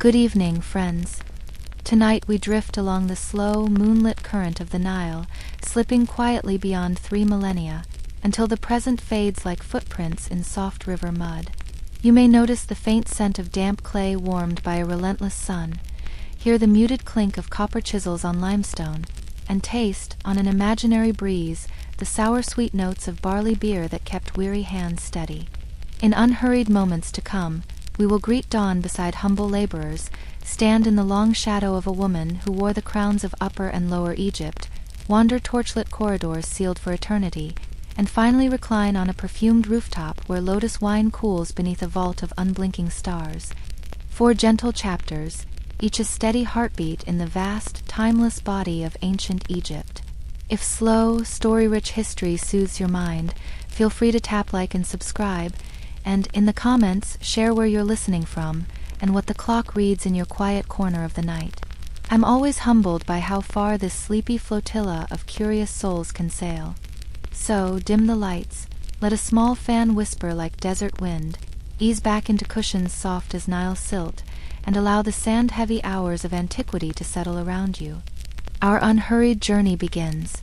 Good evening, friends. Tonight we drift along the slow, moonlit current of the Nile, slipping quietly beyond 3 millennia, until the present fades like footprints in soft river mud. You may notice the faint scent of damp clay warmed by a relentless sun, hear the muted clink of copper chisels on limestone, and taste, on an imaginary breeze, the sour-sweet notes of barley beer that kept weary hands steady. In unhurried moments to come, we will greet dawn beside humble laborers, stand in the long shadow of a woman who wore the crowns of Upper and Lower Egypt, wander torchlit corridors sealed for eternity, and finally recline on a perfumed rooftop where Lotus wine cools beneath a vault of unblinking stars. 4 gentle chapters, each a steady heartbeat in the vast, timeless body of ancient Egypt. If slow, story-rich history soothes your mind, feel free to tap like and subscribe, and in the comments, share where you're listening from and what the clock reads in your quiet corner of the night. I'm always humbled by how far this sleepy flotilla of curious souls can sail. So, dim the lights, let a small fan whisper like desert wind, ease back into cushions soft as Nile silt, and allow the sand-heavy hours of antiquity to settle around you. Our unhurried journey begins.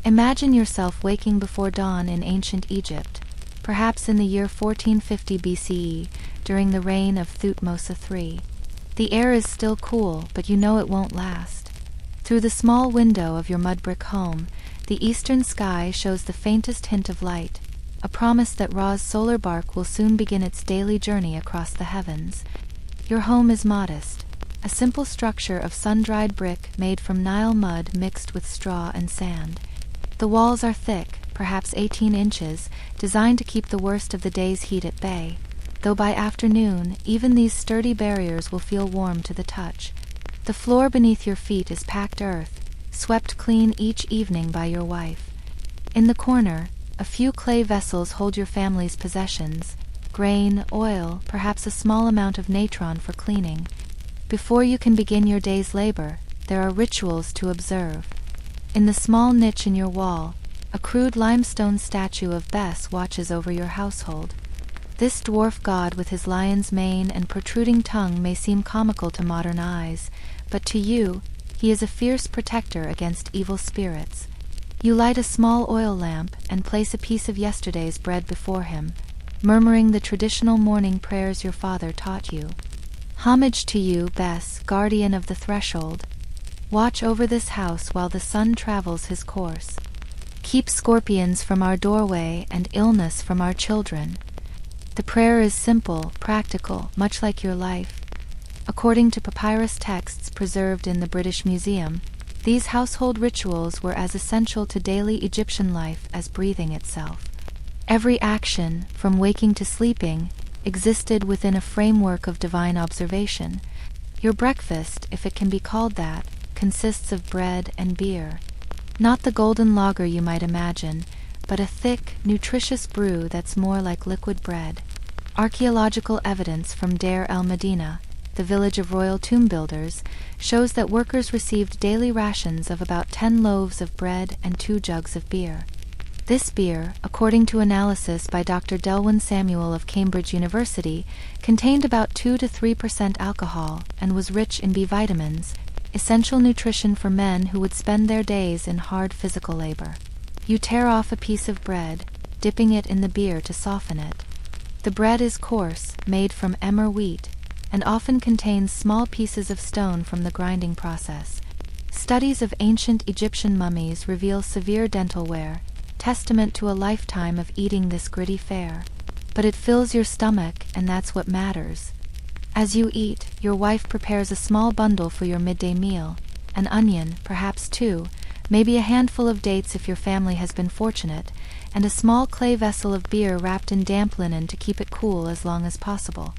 Imagine yourself waking before dawn in ancient Egypt, perhaps in the year 1450 BCE, during the reign of Thutmose III. The air is still cool, but you know it won't last. Through the small window of your mud-brick home, the eastern sky shows the faintest hint of light, a promise that Ra's solar bark will soon begin its daily journey across the heavens. Your home is modest, a simple structure of sun-dried brick made from Nile mud mixed with straw and sand. The walls are thick, perhaps 18 inches, designed to keep the worst of the day's heat at bay, though by afternoon, even these sturdy barriers will feel warm to the touch. The floor beneath your feet is packed earth, swept clean each evening by your wife. In the corner, a few clay vessels hold your family's possessions, grain, oil, perhaps a small amount of natron for cleaning. Before you can begin your day's labor, there are rituals to observe. In the small niche in your wall, a crude limestone statue of Bes watches over your household. This dwarf god with his lion's mane and protruding tongue may seem comical to modern eyes, but to you, he is a fierce protector against evil spirits. You light a small oil lamp and place a piece of yesterday's bread before him, murmuring the traditional morning prayers your father taught you. Homage to you, Bes, guardian of the threshold. Watch over this house while the sun travels his course. Keep scorpions from our doorway and illness from our children. The prayer is simple, practical, much like your life. According to papyrus texts preserved in the British Museum, these household rituals were as essential to daily Egyptian life as breathing itself. Every action, from waking to sleeping, existed within a framework of divine observation. Your breakfast, if it can be called that, consists of bread and beer. Not the golden lager you might imagine, but a thick, nutritious brew that's more like liquid bread. Archaeological evidence from Deir el-Medina, the village of royal tomb builders, shows that workers received daily rations of about 10 loaves of bread and 2 jugs of beer. This beer, according to analysis by Dr. Delwyn Samuel of Cambridge University, contained about 2 to 3% alcohol and was rich in B vitamins, essential nutrition for men who would spend their days in hard physical labor. You tear off a piece of bread, dipping it in the beer to soften it. The bread is coarse, made from emmer wheat, and often contains small pieces of stone from the grinding process. Studies of ancient Egyptian mummies reveal severe dental wear, testament to a lifetime of eating this gritty fare. But it fills your stomach, and that's what matters. As you eat, your wife prepares a small bundle for your midday meal, an onion, perhaps 2, maybe a handful of dates if your family has been fortunate, and a small clay vessel of beer wrapped in damp linen to keep it cool as long as possible.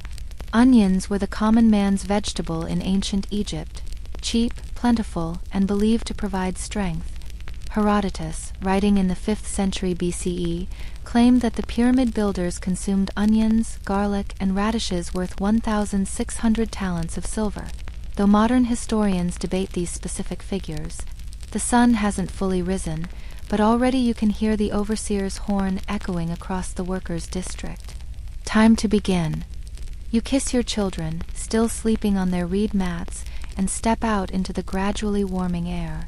Onions were the common man's vegetable in ancient Egypt, cheap, plentiful, and believed to provide strength. Herodotus, writing in the 5th century BCE, claimed that the pyramid builders consumed onions, garlic, and radishes worth 1,600 talents of silver. Though modern historians debate these specific figures, the sun hasn't fully risen, but already you can hear the overseer's horn echoing across the workers' district. Time to begin. You kiss your children, still sleeping on their reed mats, and step out into the gradually warming air.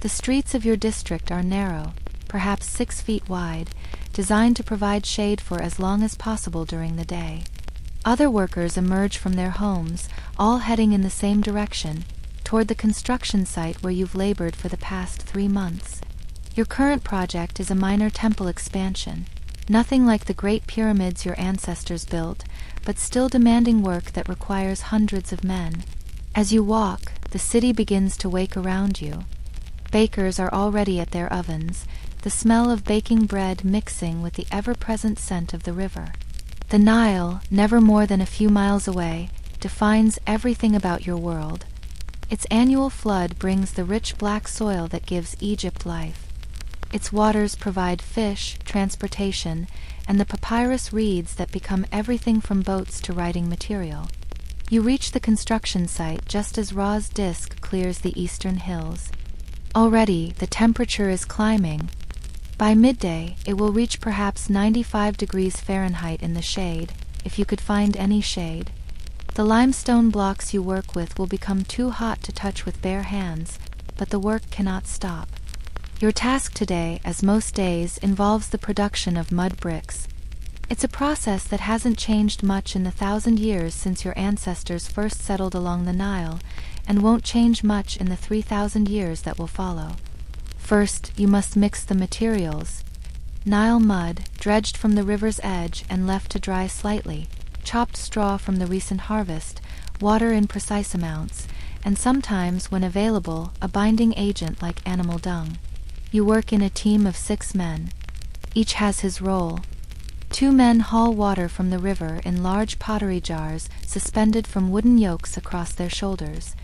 The streets of your district are narrow, perhaps 6 feet wide, designed to provide shade for as long as possible during the day. Other workers emerge from their homes, all heading in the same direction, toward the construction site where you've labored for the past 3 months. Your current project is a minor temple expansion, nothing like the great pyramids your ancestors built, but still demanding work that requires hundreds of men. As you walk, the city begins to wake around you. Bakers are already at their ovens, the smell of baking bread mixing with the ever-present scent of the river. The Nile, never more than a few miles away, defines everything about your world. Its annual flood brings the rich black soil that gives Egypt life. Its waters provide fish, transportation, and the papyrus reeds that become everything from boats to writing material. You reach the construction site just as Ra's disk clears the eastern hills. Already, the temperature is climbing. By midday, it will reach perhaps 95 degrees Fahrenheit in the shade, if you could find any shade. The limestone blocks you work with will become too hot to touch with bare hands, but the work cannot stop. Your task today, as most days, involves the production of mud bricks. It's a process that hasn't changed much in the 1,000 years since your ancestors first settled along the Nile, and won't change much in the 3,000 years that will follow. First, you must mix the materials. Nile mud, dredged from the river's edge and left to dry slightly, chopped straw from the recent harvest, water in precise amounts, and sometimes, when available, a binding agent like animal dung. You work in a team of 6 men. Each has his role. 2 men haul water from the river in large pottery jars suspended from wooden yokes across their shoulders.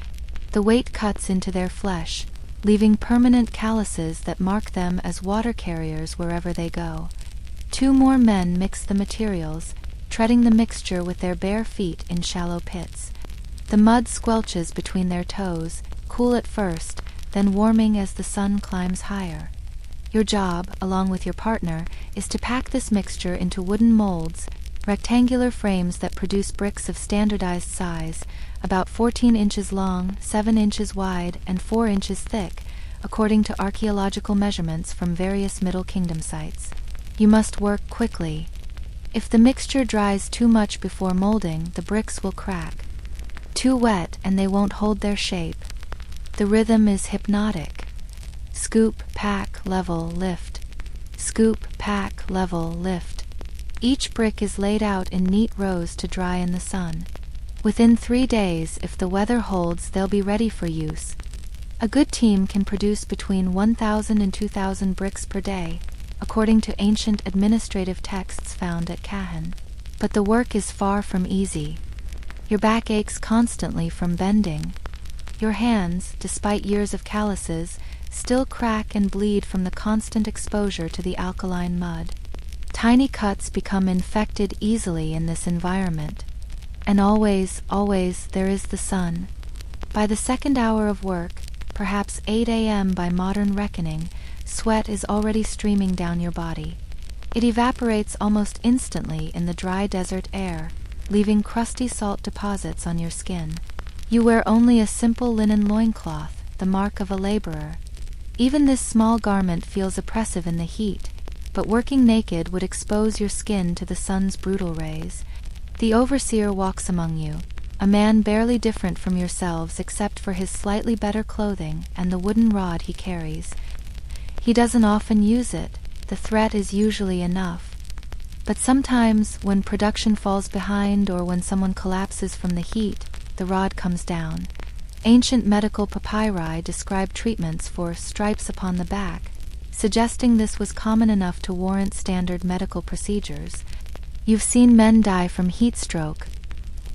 The weight cuts into their flesh, leaving permanent calluses that mark them as water carriers wherever they go. 2 more men mix the materials, treading the mixture with their bare feet in shallow pits. The mud squelches between their toes, cool at first, then warming as the sun climbs higher. Your job, along with your partner, is to pack this mixture into wooden molds, rectangular frames that produce bricks of standardized size, about 14 inches long, 7 inches wide, and 4 inches thick, according to archaeological measurements from various Middle Kingdom sites. You must work quickly. If the mixture dries too much before molding, the bricks will crack. Too wet, and they won't hold their shape. The rhythm is hypnotic. Scoop, pack, level, lift. Scoop, pack, level, lift. Each brick is laid out in neat rows to dry in the sun. Within 3 days, if the weather holds, they'll be ready for use. A good team can produce between 1,000 and 2,000 bricks per day, according to ancient administrative texts found at Kahan. But the work is far from easy. Your back aches constantly from bending. Your hands, despite years of calluses, still crack and bleed from the constant exposure to the alkaline mud. Tiny cuts become infected easily in this environment. And always, always, there is the sun. By the 2nd hour of work, perhaps 8 a.m. by modern reckoning, sweat is already streaming down your body. It evaporates almost instantly in the dry desert air, leaving crusty salt deposits on your skin. You wear only a simple linen loincloth, the mark of a laborer. Even this small garment feels oppressive in the heat, but working naked would expose your skin to the sun's brutal rays. The overseer walks among you, a man barely different from yourselves except for his slightly better clothing and the wooden rod he carries. He doesn't often use it, the threat is usually enough. But sometimes, when production falls behind or when someone collapses from the heat, the rod comes down. Ancient medical papyri describe treatments for stripes upon the back, suggesting this was common enough to warrant standard medical procedures. You've seen men die from heat stroke,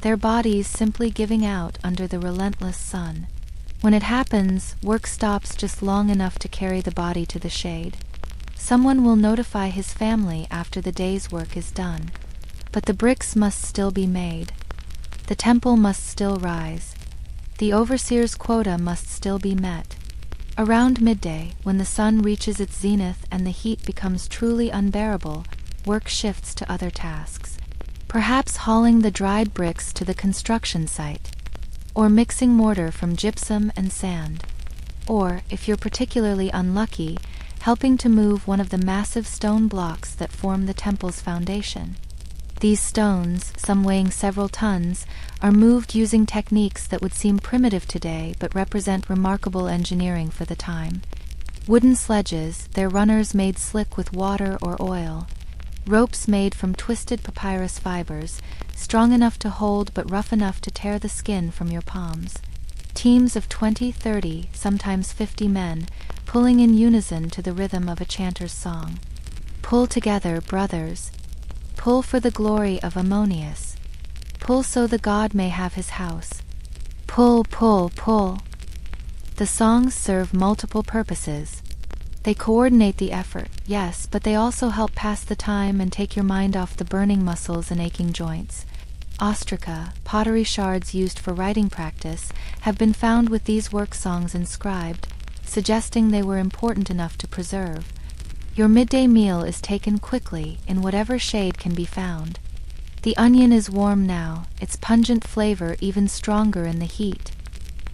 their bodies simply giving out under the relentless sun. When it happens, work stops just long enough to carry the body to the shade. Someone will notify his family after the day's work is done. But the bricks must still be made. The temple must still rise. The overseer's quota must still be met. Around midday, when the sun reaches its zenith and the heat becomes truly unbearable, work shifts to other tasks. perhaps hauling the dried bricks to the construction site, or mixing mortar from gypsum and sand, or, if you're particularly unlucky, helping to move one of the massive stone blocks that form the temple's foundation. These stones, some weighing several tons, are moved using techniques that would seem primitive today but represent remarkable engineering for the time. Wooden sledges, their runners made slick with water or oil. Ropes made from twisted papyrus fibers, strong enough to hold but rough enough to tear the skin from your palms. Teams of 20, 30, sometimes 50 men, pulling in unison to the rhythm of a chanter's song. Pull together, brothers. Pull for the glory of Ammonius. Pull so the god may have his house. Pull, pull, pull. The songs serve multiple purposes. They coordinate the effort, yes, but they also help pass the time and take your mind off the burning muscles and aching joints. Ostraca, pottery shards used for writing practice, have been found with these work songs inscribed, suggesting they were important enough to preserve. Your midday meal is taken quickly, in whatever shade can be found. The onion is warm now, its pungent flavor even stronger in the heat.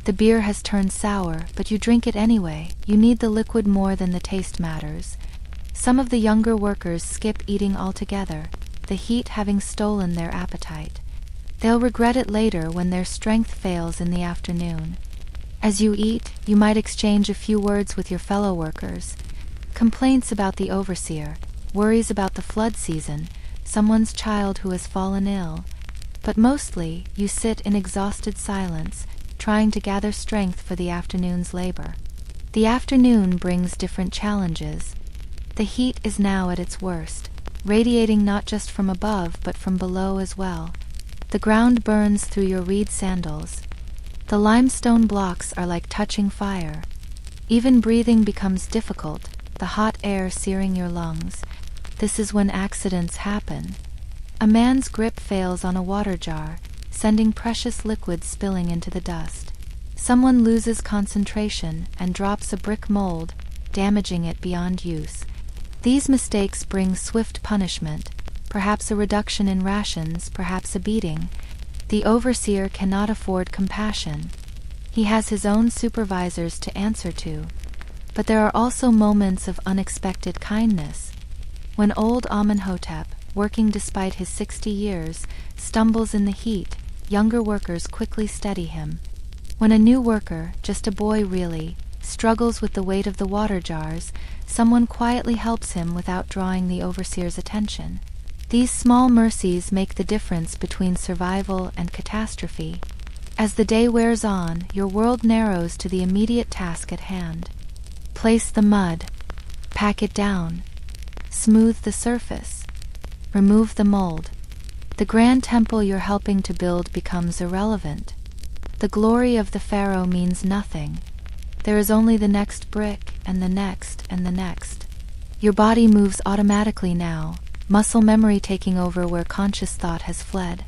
The beer has turned sour, but you drink it anyway. You need the liquid more than the taste matters. Some of the younger workers skip eating altogether, the heat having stolen their appetite. They'll regret it later when their strength fails in the afternoon. As you eat, you might exchange a few words with your fellow workers. Complaints about the overseer, worries about the flood season, someone's child who has fallen ill. But mostly, you sit in exhausted silence, trying to gather strength for the afternoon's labor. The afternoon brings different challenges. The heat is now at its worst, radiating not just from above but from below as well. The ground burns through your reed sandals. The limestone blocks are like touching fire. Even breathing becomes difficult, the hot air searing your lungs. This is when accidents happen. A man's grip fails on a water jar, sending precious liquid spilling into the dust. Someone loses concentration and drops a brick mold, damaging it beyond use. These mistakes bring swift punishment, perhaps a reduction in rations, perhaps a beating. The overseer cannot afford compassion. He has his own supervisors to answer to. But there are also moments of unexpected kindness. When old Amenhotep, working despite his 60 years, stumbles in the heat, younger workers quickly steady him. When a new worker, just a boy really, struggles with the weight of the water jars, someone quietly helps him without drawing the overseer's attention. These small mercies make the difference between survival and catastrophe. As the day wears on, your world narrows to the immediate task at hand. Place the mud. Pack it down. Smooth the surface. Remove the mold. The grand temple you're helping to build becomes irrelevant. The glory of the Pharaoh means nothing. There is only the next brick, and the next, and the next. Your body moves automatically now, muscle memory taking over where conscious thought has fled.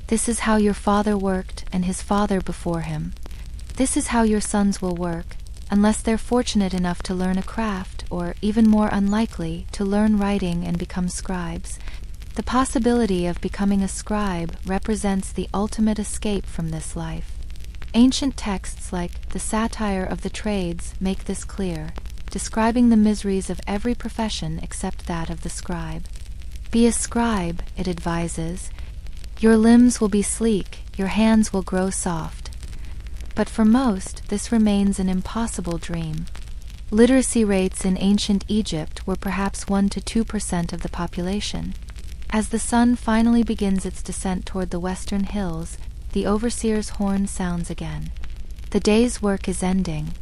This is how your father worked, and his father before him. This is how your sons will work, unless they're fortunate enough to learn a craft, or, even more unlikely, to learn writing and become scribes. The possibility of becoming a scribe represents the ultimate escape from this life. Ancient texts like the Satire of the Trades make this clear, describing the miseries of every profession except that of the scribe. Be a scribe, it advises. Your limbs will be sleek, your hands will grow soft. But for most, this remains an impossible dream. Literacy rates in ancient Egypt were perhaps 1 to 2% of the population. As the sun finally begins its descent toward the western hills, the overseer's horn sounds again. The day's work is ending.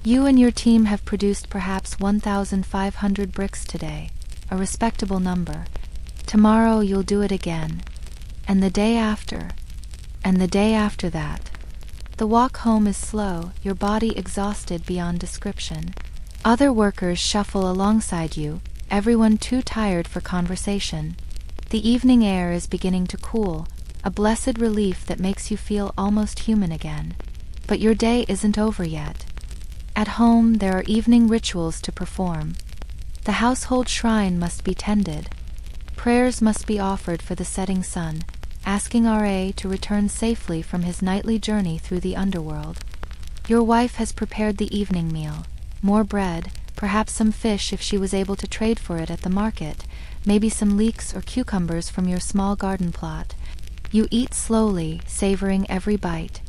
You and your team have produced perhaps 1,500 bricks today, a respectable number. Tomorrow you'll do it again. And the day after. And the day after that. The walk home is slow, your body exhausted beyond description. Other workers shuffle alongside you, everyone too tired for conversation. The evening air is beginning to cool, a blessed relief that makes you feel almost human again. But your day isn't over yet. At home, there are evening rituals to perform. The household shrine must be tended. Prayers must be offered for the setting sun, asking Ra to return safely from his nightly journey through the underworld. Your wife has prepared the evening meal. More bread, perhaps some fish if she was able to trade for it at the market, maybe some leeks or cucumbers from your small garden plot. You eat slowly, savoring every bite.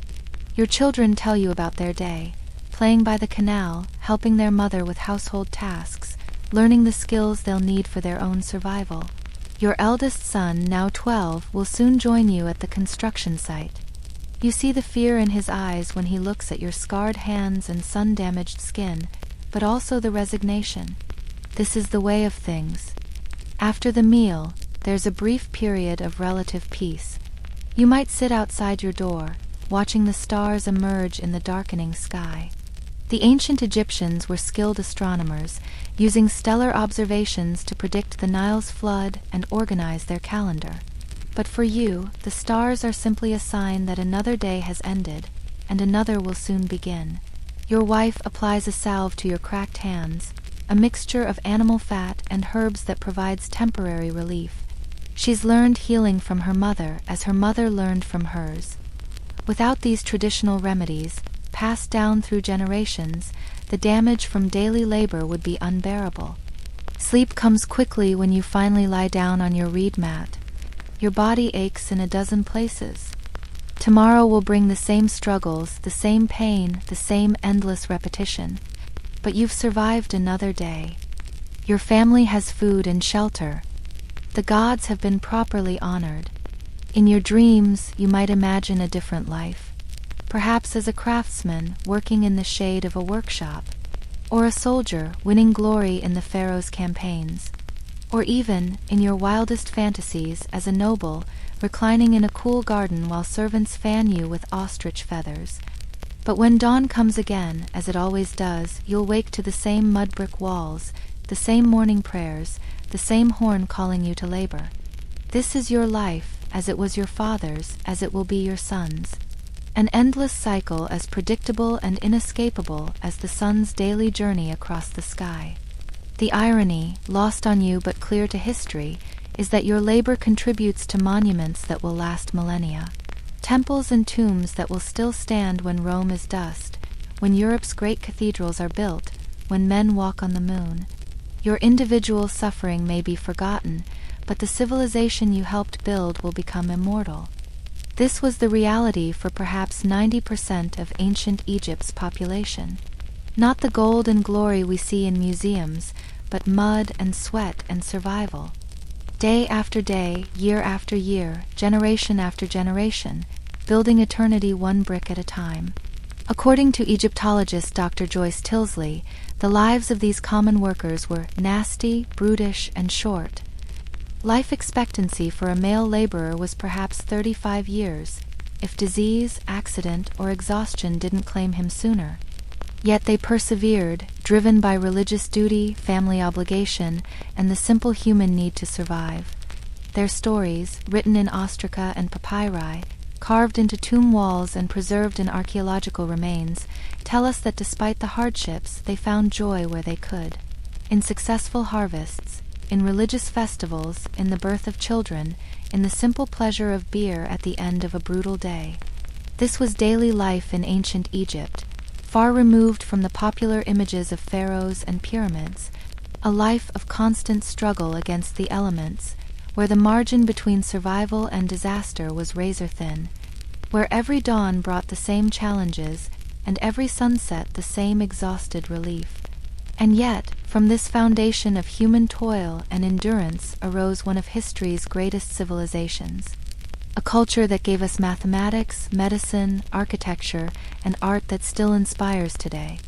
Your children tell you about their day, playing by the canal, helping their mother with household tasks, learning the skills they'll need for their own survival. Your eldest son, now 12, will soon join you at the construction site. You see the fear in his eyes when he looks at your scarred hands and sun-damaged skin, but also the resignation. This is the way of things. After the meal, there's a brief period of relative peace. You might sit outside your door, watching the stars emerge in the darkening sky. The ancient Egyptians were skilled astronomers, using stellar observations to predict the Nile's flood and organize their calendar. But for you, the stars are simply a sign that another day has ended, and another will soon begin. Your wife applies a salve to your cracked hands, a mixture of animal fat and herbs that provides temporary relief. She's learned healing from her mother as her mother learned from hers. Without these traditional remedies, passed down through generations, the damage from daily labor would be unbearable. Sleep comes quickly when you finally lie down on your reed mat. Your body aches in a dozen places. Tomorrow will bring the same struggles, the same pain, the same endless repetition. But you've survived another day. Your family has food and shelter. The gods have been properly honored. In your dreams, you might imagine a different life. Perhaps as a craftsman working in the shade of a workshop, or a soldier winning glory in the Pharaoh's campaigns, or even, in your wildest fantasies, as a noble reclining in a cool garden while servants fan you with ostrich feathers. But when dawn comes again, as it always does, you'll wake to the same mud-brick walls, the same morning prayers, the same horn calling you to labor. This is your life, as it was your father's, as it will be your son's. An endless cycle as predictable and inescapable as the sun's daily journey across the sky. The irony, lost on you but clear to history, is that your labor contributes to monuments that will last millennia. Temples and tombs that will still stand when Rome is dust, when Europe's great cathedrals are built, when men walk on the moon. Your individual suffering may be forgotten, but the civilization you helped build will become immortal. This was the reality for perhaps 90% of ancient Egypt's population. Not the gold and glory we see in museums, but mud and sweat and survival. Day after day, year after year, generation after generation, building eternity one brick at a time. According to Egyptologist Dr. Joyce Tilsley, the lives of these common workers were nasty, brutish, and short. Life expectancy for a male laborer was perhaps 35 years, if disease, accident, or exhaustion didn't claim him sooner. Yet they persevered, driven by religious duty, family obligation, and the simple human need to survive. Their stories, written in ostraca and papyri, carved into tomb walls and preserved in archaeological remains, tell us that despite the hardships, they found joy where they could. In successful harvests, in religious festivals, in the birth of children, in the simple pleasure of beer at the end of a brutal day. This was daily life in ancient Egypt, far removed from the popular images of pharaohs and pyramids, a life of constant struggle against the elements, where the margin between survival and disaster was razor-thin, where every dawn brought the same challenges and every sunset the same exhausted relief. And yet, from this foundation of human toil and endurance arose one of history's greatest civilizations. A culture that gave us mathematics, medicine, architecture, and art that still inspires today.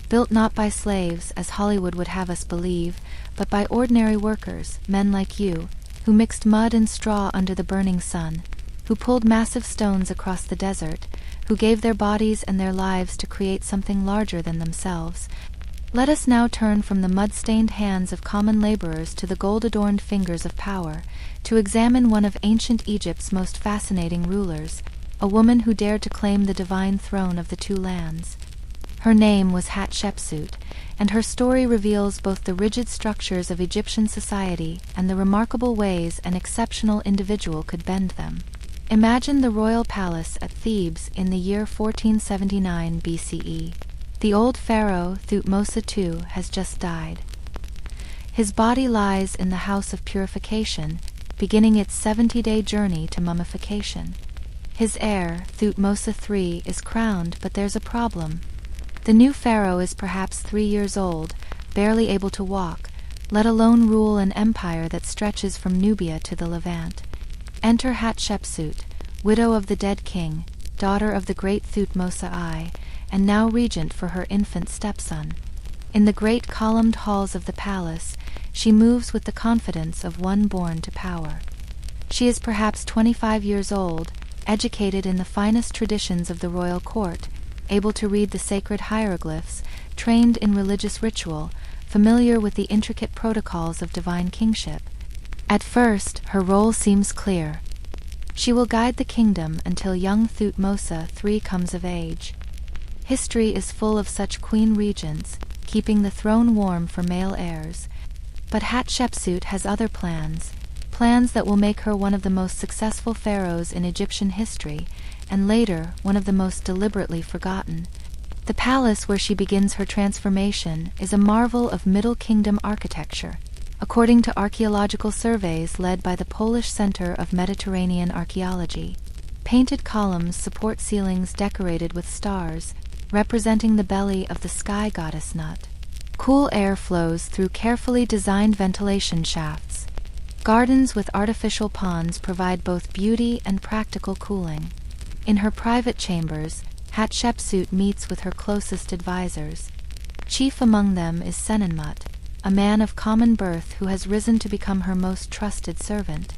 Built not by slaves, as Hollywood would have us believe, but by ordinary workers, men like you, who mixed mud and straw under the burning sun, who pulled massive stones across the desert, who gave their bodies and their lives to create something larger than themselves. Let us now turn from the mud-stained hands of common laborers to the gold-adorned fingers of power, to examine one of ancient Egypt's most fascinating rulers, a woman who dared to claim the divine throne of the two lands. Her name was Hatshepsut, and her story reveals both the rigid structures of Egyptian society and the remarkable ways an exceptional individual could bend them. Imagine the royal palace at Thebes in the year 1479 BCE. The old pharaoh Thutmose II has just died. His body lies in the house of purification, beginning its 70-day journey to mummification. His heir, Thutmose III, is crowned, but there's a problem. The new pharaoh is perhaps 3 years old, barely able to walk, let alone rule an empire that stretches from Nubia to the Levant. Enter Hatshepsut, widow of the dead king, daughter of the great Thutmose I, and now regent for her infant stepson. In the great columned halls of the palace, she moves with the confidence of one born to power. She is perhaps 25 years old, educated in the finest traditions of the royal court, able to read the sacred hieroglyphs, trained in religious ritual, familiar with the intricate protocols of divine kingship. At first, her role seems clear. She will guide the kingdom until young Thutmose III comes of age. History is full of such queen regents, keeping the throne warm for male heirs. But Hatshepsut has other plans, plans that will make her one of the most successful pharaohs in Egyptian history, and later one of the most deliberately forgotten. The palace where she begins her transformation is a marvel of Middle Kingdom architecture. According to archaeological surveys led by the Polish Center of Mediterranean Archaeology, painted columns support ceilings decorated with stars, representing the belly of the sky goddess Nut. Cool air flows through carefully designed ventilation shafts. Gardens with artificial ponds provide both beauty and practical cooling. In her private chambers, Hatshepsut meets with her closest advisors. Chief among them is Senenmut, a man of common birth who has risen to become her most trusted servant.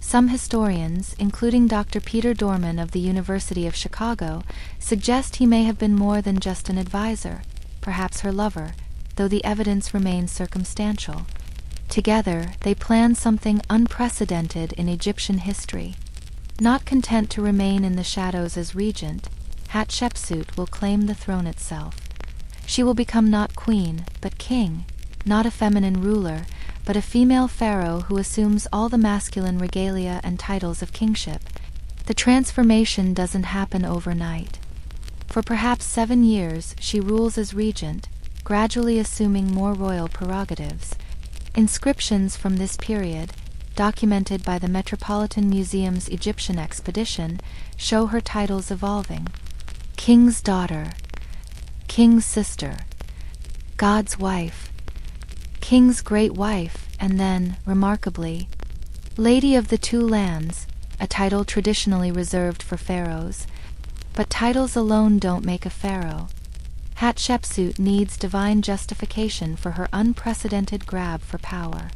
Some historians, including Dr. Peter Dorman of the University of Chicago, suggest he may have been more than just an advisor, perhaps her lover, though the evidence remains circumstantial. Together, they plan something unprecedented in Egyptian history. Not content to remain in the shadows as regent, Hatshepsut will claim the throne itself. She will become not queen, but king, not a feminine ruler, but a female pharaoh who assumes all the masculine regalia and titles of kingship. The transformation doesn't happen overnight. For perhaps 7 years, she rules as regent, gradually assuming more royal prerogatives. Inscriptions from this period, documented by the Metropolitan Museum's Egyptian expedition, show her titles evolving. King's daughter, King's sister, God's wife, King's great wife, and then, remarkably, Lady of the Two Lands, a title traditionally reserved for pharaohs. But titles alone don't make a pharaoh. Hatshepsut needs divine justification for her unprecedented grab for power.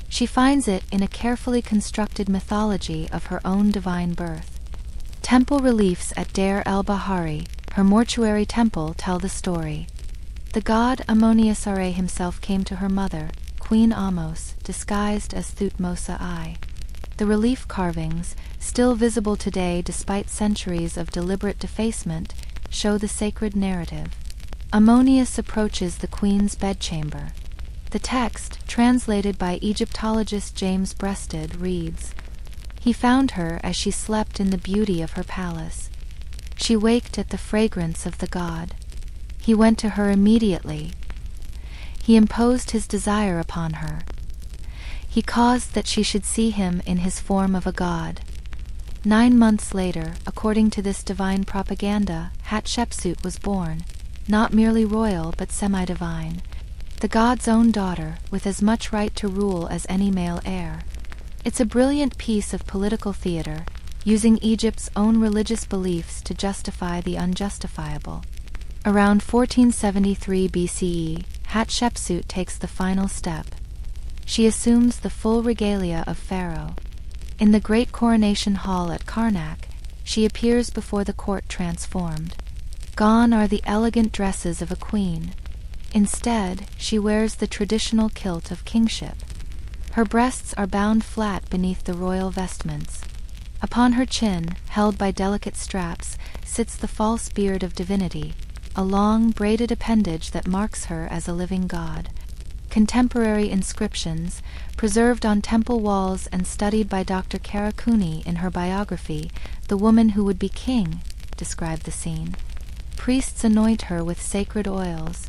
She finds it in a carefully constructed mythology of her own divine birth. Temple reliefs at Deir el-Bahari, her mortuary temple, tell the story. The god Ammoniusare himself came to her mother, Queen Ahmose, disguised as Thutmose I. The relief carvings, still visible today despite centuries of deliberate defacement, show the sacred narrative. Ammonius approaches the queen's bedchamber. The text, translated by Egyptologist James Breasted, reads, "He found her as she slept in the beauty of her palace. She waked at the fragrance of the god. He went to her immediately. He imposed his desire upon her. He caused that she should see him in his form of a god." 9 months later, according to this divine propaganda, Hatshepsut was born, not merely royal but semi-divine, the god's own daughter, with as much right to rule as any male heir. It's a brilliant piece of political theater, using Egypt's own religious beliefs to justify the unjustifiable. Around 1473 BCE, Hatshepsut takes the final step. She assumes the full regalia of Pharaoh. In the great coronation hall at Karnak, she appears before the court transformed. Gone are the elegant dresses of a queen. Instead, she wears the traditional kilt of kingship. Her breasts are bound flat beneath the royal vestments. Upon her chin, held by delicate straps, sits the false beard of divinity, a long, braided appendage that marks her as a living god. Contemporary inscriptions, preserved on temple walls and studied by Dr. Karakuni in her biography, The Woman Who Would Be King, describe the scene. Priests anoint her with sacred oils.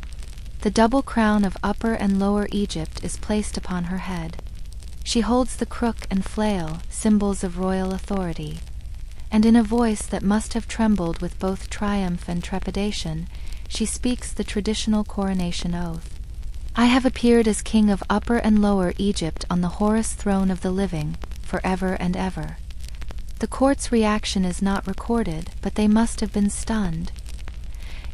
The double crown of Upper and Lower Egypt is placed upon her head. She holds the crook and flail, symbols of royal authority. And in a voice that must have trembled with both triumph and trepidation, she speaks the traditional coronation oath. I have appeared as king of Upper and Lower Egypt on the Horus throne of the living, forever and ever. The court's reaction is not recorded, but they must have been stunned.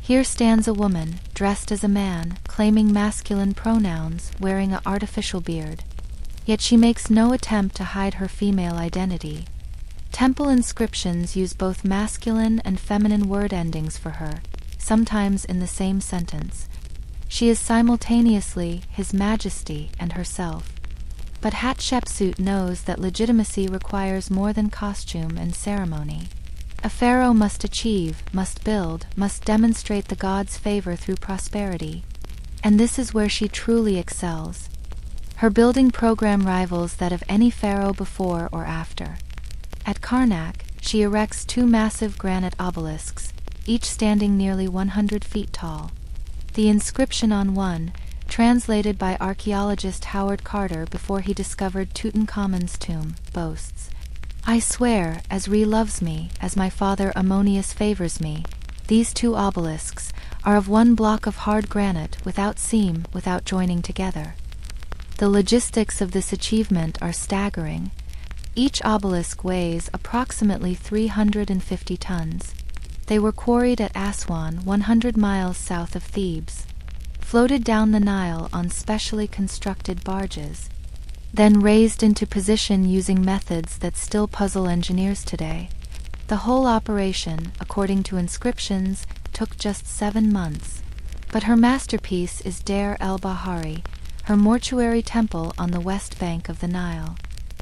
Here stands a woman, dressed as a man, claiming masculine pronouns, wearing an artificial beard. Yet she makes no attempt to hide her female identity. Temple inscriptions use both masculine and feminine word endings for her, sometimes in the same sentence. She is simultaneously His Majesty and herself. But Hatshepsut knows that legitimacy requires more than costume and ceremony. A pharaoh must achieve, must build, must demonstrate the god's favor through prosperity. And this is where she truly excels. Her building program rivals that of any pharaoh before or after. At Karnak, she erects 2 massive granite obelisks, each standing nearly 100 feet tall. The inscription on one, translated by archaeologist Howard Carter before he discovered Tutankhamun's tomb, boasts, I swear, as Re loves me, as my father Ammonius favors me, these 2 obelisks are of 1 block of hard granite, without seam, without joining together. The logistics of this achievement are staggering. Each obelisk weighs approximately 350 tons. They were quarried at Aswan, 100 miles south of Thebes, floated down the Nile on specially constructed barges, then raised into position using methods that still puzzle engineers today. The whole operation, according to inscriptions, took just 7 months. But her masterpiece is Deir el-Bahari, her mortuary temple on the west bank of the Nile.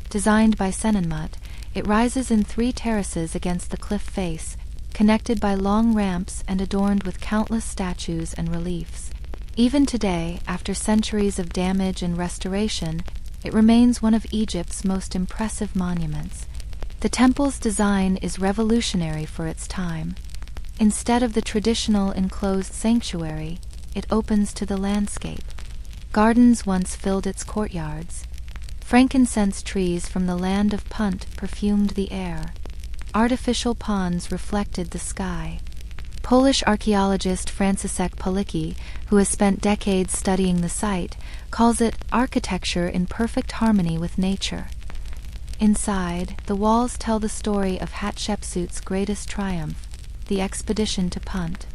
Designed by Senenmut, it rises in 3 terraces against the cliff face, connected by long ramps and adorned with countless statues and reliefs. Even today, after centuries of damage and restoration, it remains one of Egypt's most impressive monuments. The temple's design is revolutionary for its time. Instead of the traditional enclosed sanctuary, it opens to the landscape. Gardens once filled its courtyards. Frankincense trees from the land of Punt perfumed the air. Artificial ponds reflected the sky. Polish archaeologist Franciszek Palicki, who has spent decades studying the site, calls it architecture in perfect harmony with nature. Inside, the walls tell the story of Hatshepsut's greatest triumph, the expedition to Punt.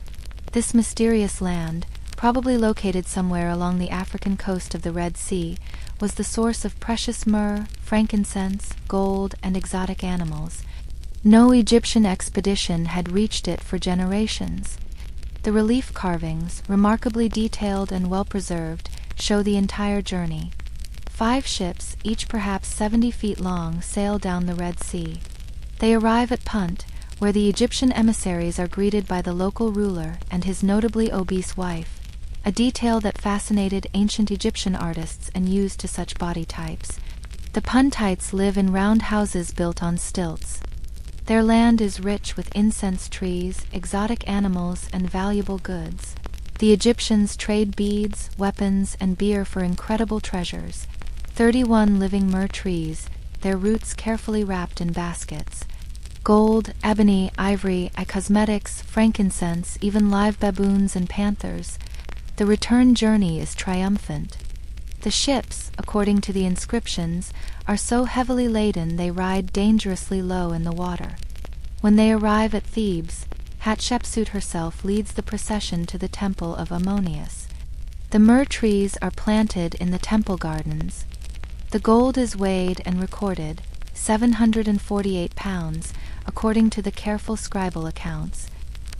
This mysterious land, probably located somewhere along the African coast of the Red Sea, was the source of precious myrrh, frankincense, gold, and exotic animals. No Egyptian expedition had reached it for generations. The relief carvings, remarkably detailed and well-preserved, show the entire journey. 5 ships, each perhaps 70 feet long, sail down the Red Sea. They arrive at Punt, where the Egyptian emissaries are greeted by the local ruler and his notably obese wife, a detail that fascinated ancient Egyptian artists and used to such body types. The Puntites live in round houses built on stilts. Their land is rich with incense trees, exotic animals, and valuable goods. The Egyptians trade beads, weapons, and beer for incredible treasures. 31 living myrrh trees, their roots carefully wrapped in baskets. Gold, ebony, ivory, cosmetics, frankincense, even live baboons and panthers. The return journey is triumphant. The ships, according to the inscriptions, are so heavily laden they ride dangerously low in the water. When they arrive at Thebes, Hatshepsut herself leads the procession to the temple of Ammonius. The myrrh trees are planted in the temple gardens. The gold is weighed and recorded, 748 pounds, according to the careful scribal accounts.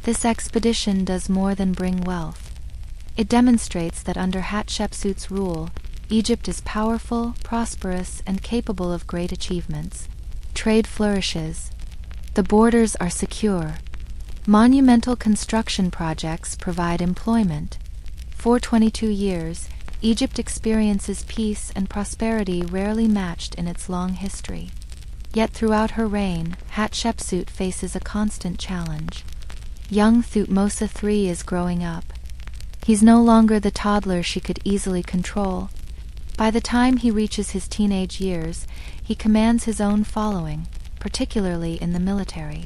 This expedition does more than bring wealth. It demonstrates that under Hatshepsut's rule, Egypt is powerful, prosperous, and capable of great achievements. Trade flourishes. The borders are secure. Monumental construction projects provide employment. For 22 years, Egypt experiences peace and prosperity rarely matched in its long history. Yet throughout her reign, Hatshepsut faces a constant challenge. Young Thutmose III is growing up. He's no longer the toddler she could easily control. By the time he reaches his teenage years, he commands his own following, particularly in the military.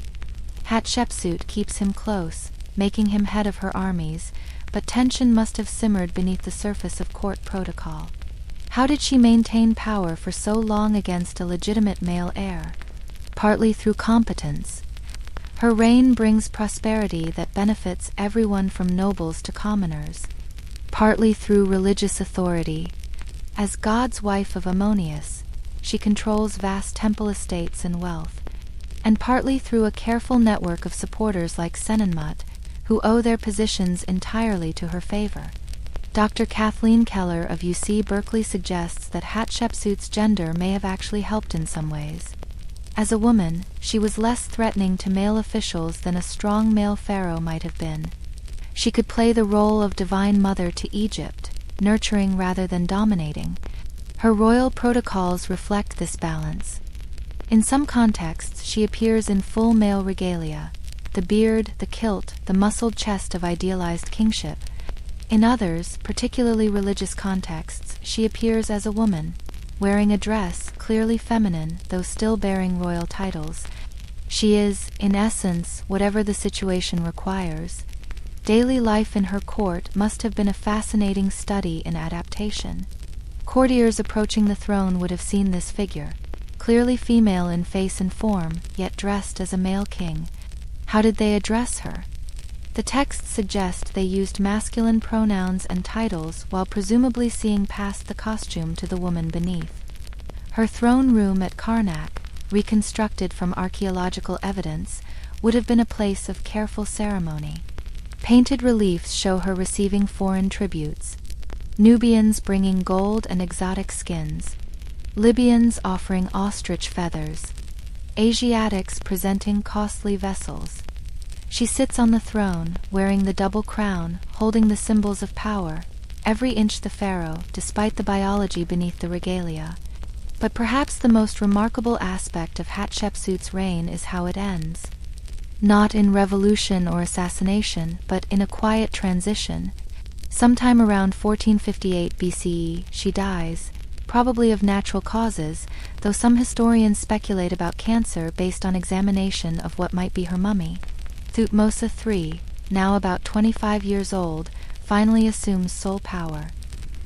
Hatshepsut keeps him close, making him head of her armies, but tension must have simmered beneath the surface of court protocol. How did she maintain power for so long against a legitimate male heir? Partly through competence. Her reign brings prosperity that benefits everyone from nobles to commoners. Partly through religious authority. As God's wife of Ammonius, she controls vast temple estates and wealth. And partly through a careful network of supporters like Senenmut, who owe their positions entirely to her favor. Dr. Kathleen Keller of UC Berkeley suggests that Hatshepsut's gender may have actually helped in some ways. As a woman, she was less threatening to male officials than a strong male pharaoh might have been. She could play the role of divine mother to Egypt, nurturing rather than dominating. Her royal protocols reflect this balance. In some contexts, she appears in full male regalia, the beard, the kilt, the muscled chest of idealized kingship. In others, particularly religious contexts, she appears as a woman, wearing a dress, clearly feminine, though still bearing royal titles. She is, in essence, whatever the situation requires. Daily life in her court must have been a fascinating study in adaptation. Courtiers approaching the throne would have seen this figure, clearly female in face and form, yet dressed as a male king. How did they address her? The texts suggest they used masculine pronouns and titles while presumably seeing past the costume to the woman beneath. Her throne room at Karnak, reconstructed from archaeological evidence, would have been a place of careful ceremony. Painted reliefs show her receiving foreign tributes. Nubians bringing gold and exotic skins. Libyans offering ostrich feathers. Asiatics presenting costly vessels. She sits on the throne, wearing the double crown, holding the symbols of power, every inch the pharaoh, despite the biology beneath the regalia. But perhaps the most remarkable aspect of Hatshepsut's reign is how it ends. Not in revolution or assassination, but in a quiet transition. Sometime around 1458 BCE, she dies, probably of natural causes, though some historians speculate about cancer based on examination of what might be her mummy. Thutmose III, now about 25 years old, finally assumes sole power.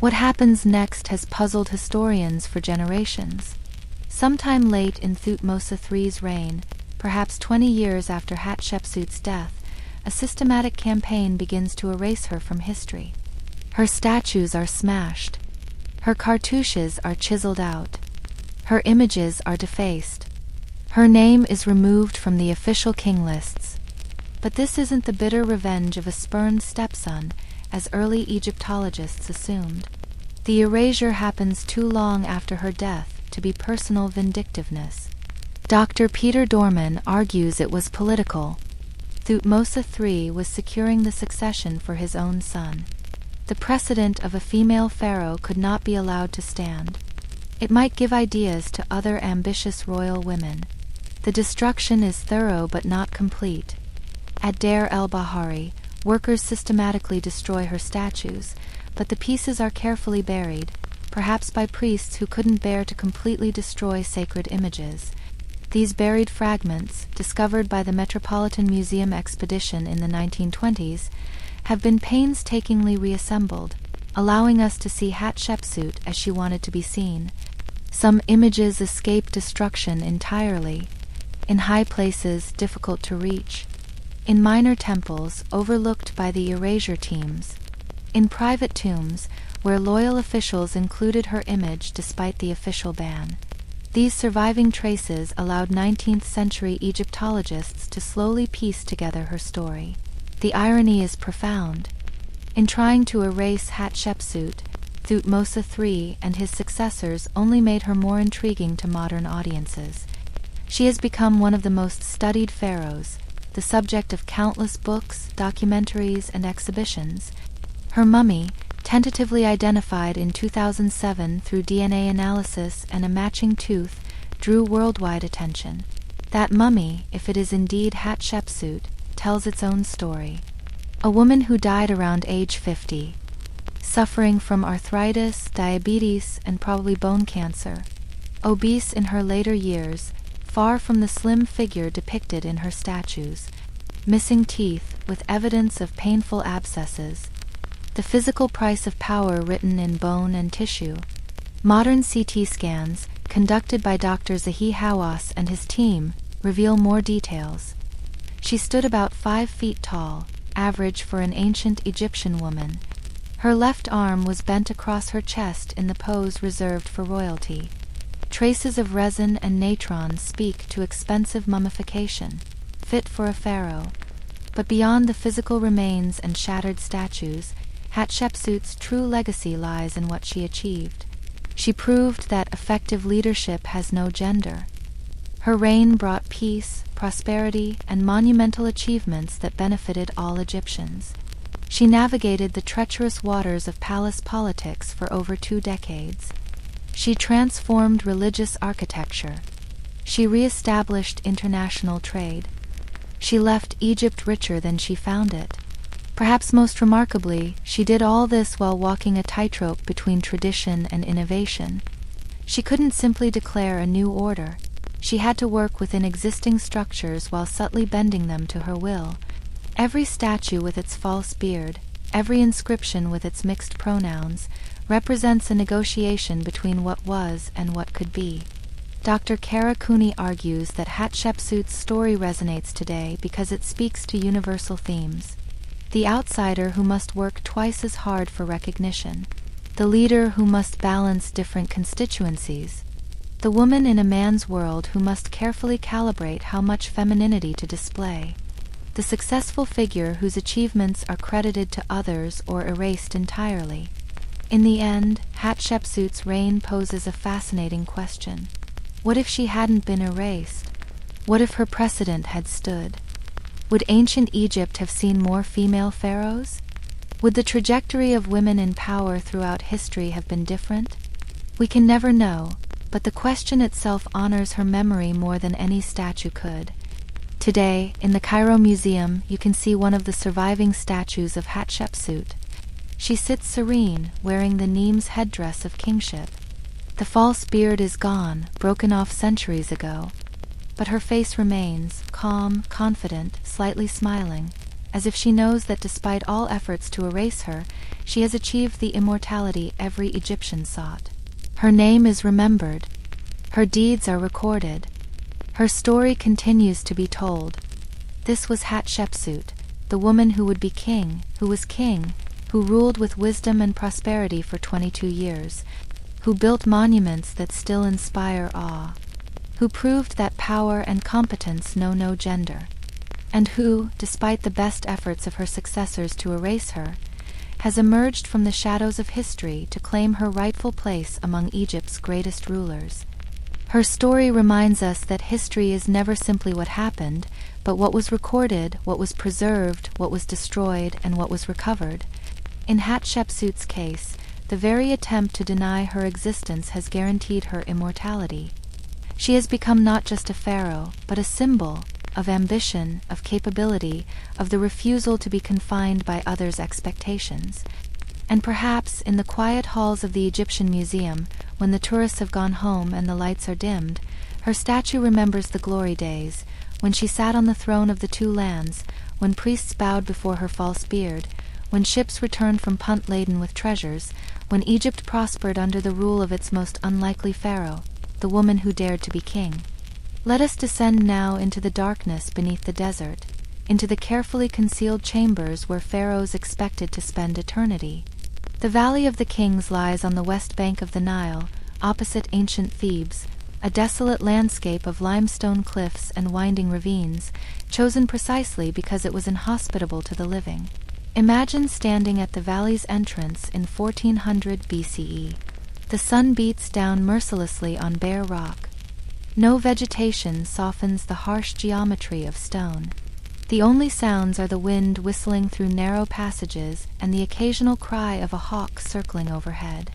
What happens next has puzzled historians for generations. Sometime late in Thutmose III's reign, perhaps 20 years after Hatshepsut's death, a systematic campaign begins to erase her from history. Her statues are smashed. Her cartouches are chiseled out. Her images are defaced. Her name is removed from the official king lists. But this isn't the bitter revenge of a spurned stepson, as early Egyptologists assumed. The erasure happens too long after her death to be personal vindictiveness. Dr. Peter Dorman argues it was political. Thutmose III was securing the succession for his own son. The precedent of a female pharaoh could not be allowed to stand. It might give ideas to other ambitious royal women. The destruction is thorough but not complete. At Deir el-Bahari, workers systematically destroy her statues, but the pieces are carefully buried, perhaps by priests who couldn't bear to completely destroy sacred images. These buried fragments, discovered by the Metropolitan Museum expedition in the 1920s, have been painstakingly reassembled, allowing us to see Hatshepsut as she wanted to be seen. Some images escape destruction entirely, in high places difficult to reach, in minor temples overlooked by the erasure teams, in private tombs where loyal officials included her image despite the official ban. These surviving traces allowed 19th-century Egyptologists to slowly piece together her story. The irony is profound. In trying to erase Hatshepsut, Thutmose III and his successors only made her more intriguing to modern audiences. She has become one of the most studied pharaohs, the subject of countless books, documentaries, and exhibitions. Her mummy, tentatively identified in 2007 through DNA analysis and a matching tooth, drew worldwide attention. That mummy, if it is indeed Hatshepsut, tells its own story. A woman who died around age 50, suffering from arthritis, diabetes, and probably bone cancer. Obese in her later years, far from the slim figure depicted in her statues. Missing teeth, with evidence of painful abscesses. The physical price of power written in bone and tissue. Modern CT scans, conducted by Dr. Zahi Hawass and his team, reveal more details. She stood about 5 feet tall, average for an ancient Egyptian woman. Her left arm was bent across her chest in the pose reserved for royalty. Traces of resin and natron speak to expensive mummification, fit for a pharaoh. But beyond the physical remains and shattered statues, Hatshepsut's true legacy lies in what she achieved. She proved that effective leadership has no gender. Her reign brought peace, prosperity, and monumental achievements that benefited all Egyptians. She navigated the treacherous waters of palace politics for over 2 decades. She transformed religious architecture. She re-established international trade. She left Egypt richer than she found it. Perhaps most remarkably, she did all this while walking a tightrope between tradition and innovation. She couldn't simply declare a new order. She had to work within existing structures while subtly bending them to her will. Every statue with its false beard, every inscription with its mixed pronouns, represents a negotiation between what was and what could be. Dr. Kara Cooney argues that Hatshepsut's story resonates today because it speaks to universal themes. The outsider who must work twice as hard for recognition. The leader who must balance different constituencies. The woman in a man's world who must carefully calibrate how much femininity to display. The successful figure whose achievements are credited to others or erased entirely. In the end, Hatshepsut's reign poses a fascinating question. What if she hadn't been erased? What if her precedent had stood? Would ancient Egypt have seen more female pharaohs? Would the trajectory of women in power throughout history have been different? We can never know, but the question itself honors her memory more than any statue could. Today, in the Cairo Museum, you can see one of the surviving statues of Hatshepsut. She sits serene, wearing the Nemes headdress of kingship. The false beard is gone, broken off centuries ago. But her face remains, calm, confident, slightly smiling, as if she knows that despite all efforts to erase her, she has achieved the immortality every Egyptian sought. Her name is remembered. Her deeds are recorded. Her story continues to be told. This was Hatshepsut, the woman who would be king, who was king, who ruled with wisdom and prosperity for 22 years, who built monuments that still inspire awe, who proved that power and competence know no gender, and who, despite the best efforts of her successors to erase her, has emerged from the shadows of history to claim her rightful place among Egypt's greatest rulers. Her story reminds us that history is never simply what happened, but what was recorded, what was preserved, what was destroyed, and what was recovered. In Hatshepsut's case, the very attempt to deny her existence has guaranteed her immortality. She has become not just a pharaoh, but a symbol of ambition, of capability, of the refusal to be confined by others' expectations. And perhaps in the quiet halls of the Egyptian Museum, when the tourists have gone home and the lights are dimmed, her statue remembers the glory days, when she sat on the throne of the 2 lands, when priests bowed before her false beard, when ships returned from Punt laden with treasures, when Egypt prospered under the rule of its most unlikely pharaoh, the woman who dared to be king. Let us descend now into the darkness beneath the desert, into the carefully concealed chambers where pharaohs expected to spend eternity. The Valley of the Kings lies on the west bank of the Nile, opposite ancient Thebes, a desolate landscape of limestone cliffs and winding ravines, chosen precisely because it was inhospitable to the living. Imagine standing at the valley's entrance in 1400 BCE. The sun beats down mercilessly on bare rock. No vegetation softens the harsh geometry of stone. The only sounds are the wind whistling through narrow passages and the occasional cry of a hawk circling overhead.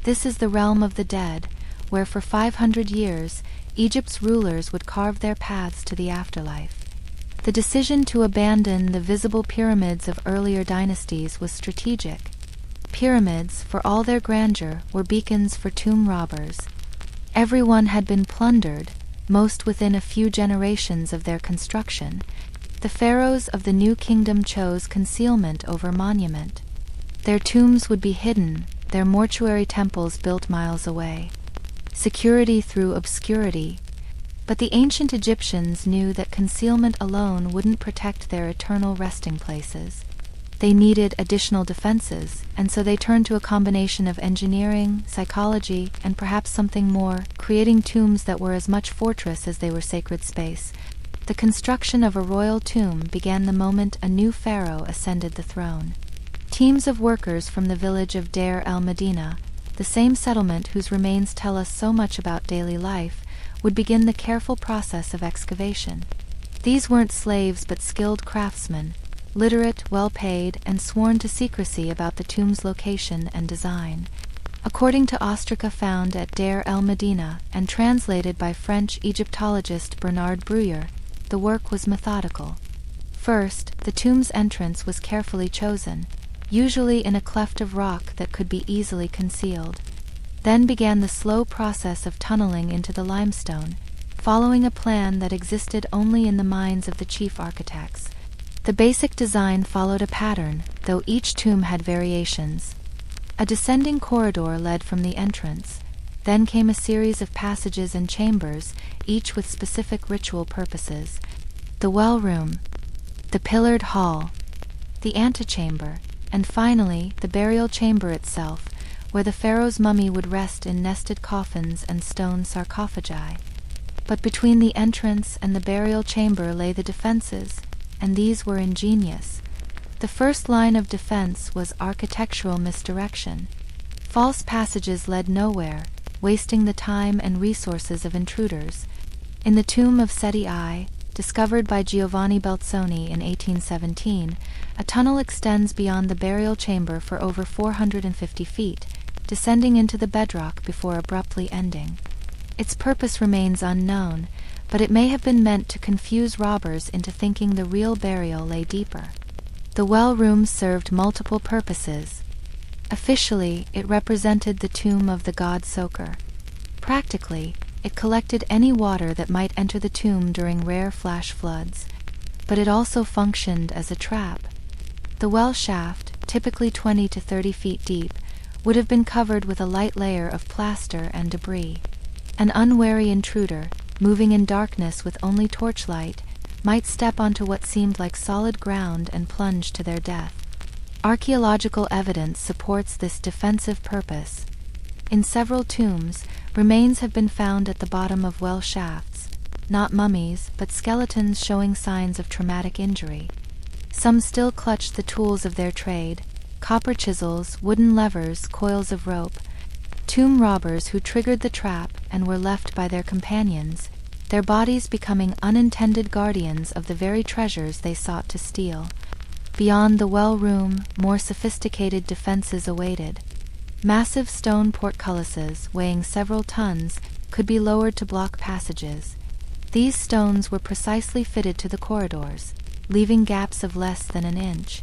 This is the realm of the dead, where for 500 years Egypt's rulers would carve their paths to the afterlife. The decision to abandon the visible pyramids of earlier dynasties was strategic. Pyramids, for all their grandeur, were beacons for tomb robbers. Everyone had been plundered, most within a few generations of their construction. The pharaohs of the new kingdom chose concealment over monument. Their tombs would be hidden, their mortuary temples built miles away. Security through obscurity. But the ancient Egyptians knew that concealment alone wouldn't protect their eternal resting places. They needed additional defenses, and so they turned to a combination of engineering, psychology, and perhaps something more, creating tombs that were as much fortress as they were sacred space. The construction of a royal tomb began the moment a new pharaoh ascended the throne. Teams of workers from the village of Deir el-Medina, the same settlement whose remains tell us so much about daily life, would begin the careful process of excavation. These weren't slaves but skilled craftsmen, literate, well-paid, and sworn to secrecy about the tomb's location and design. According to ostraca found at Deir el-Medina and translated by French Egyptologist Bernard Bruyère, the work was methodical. First, the tomb's entrance was carefully chosen, usually in a cleft of rock that could be easily concealed. Then began the slow process of tunneling into the limestone, following a plan that existed only in the minds of the chief architects. The basic design followed a pattern, though each tomb had variations. A descending corridor led from the entrance. Then came a series of passages and chambers, each with specific ritual purposes. The well room, the pillared hall, the antechamber, and finally the burial chamber itself, where the pharaoh's mummy would rest in nested coffins and stone sarcophagi. But between the entrance and the burial chamber lay the defenses, and these were ingenious. The first line of defense was architectural misdirection. False passages led nowhere, wasting the time and resources of intruders. In the tomb of Seti I, discovered by Giovanni Belzoni in 1817, a tunnel extends beyond the burial chamber for over 450 feet, descending into the bedrock before abruptly ending. Its purpose remains unknown, but it may have been meant to confuse robbers into thinking the real burial lay deeper. The well room served multiple purposes. Officially, it represented the tomb of the god Soker. Practically, it collected any water that might enter the tomb during rare flash floods. But it also functioned as a trap. The well shaft, typically 20 to 30 feet deep, would have been covered with a light layer of plaster and debris. An unwary intruder, moving in darkness with only torchlight, might step onto what seemed like solid ground and plunge to their death. Archaeological evidence supports this defensive purpose. In several tombs, remains have been found at the bottom of well shafts, not mummies, but skeletons showing signs of traumatic injury. Some still clutched the tools of their trade: copper chisels, wooden levers, coils of rope. Tomb robbers who triggered the trap and were left by their companions, their bodies becoming unintended guardians of the very treasures they sought to steal. Beyond the well room, more sophisticated defenses awaited. Massive stone portcullises, weighing several tons, could be lowered to block passages. These stones were precisely fitted to the corridors, leaving gaps of less than an inch.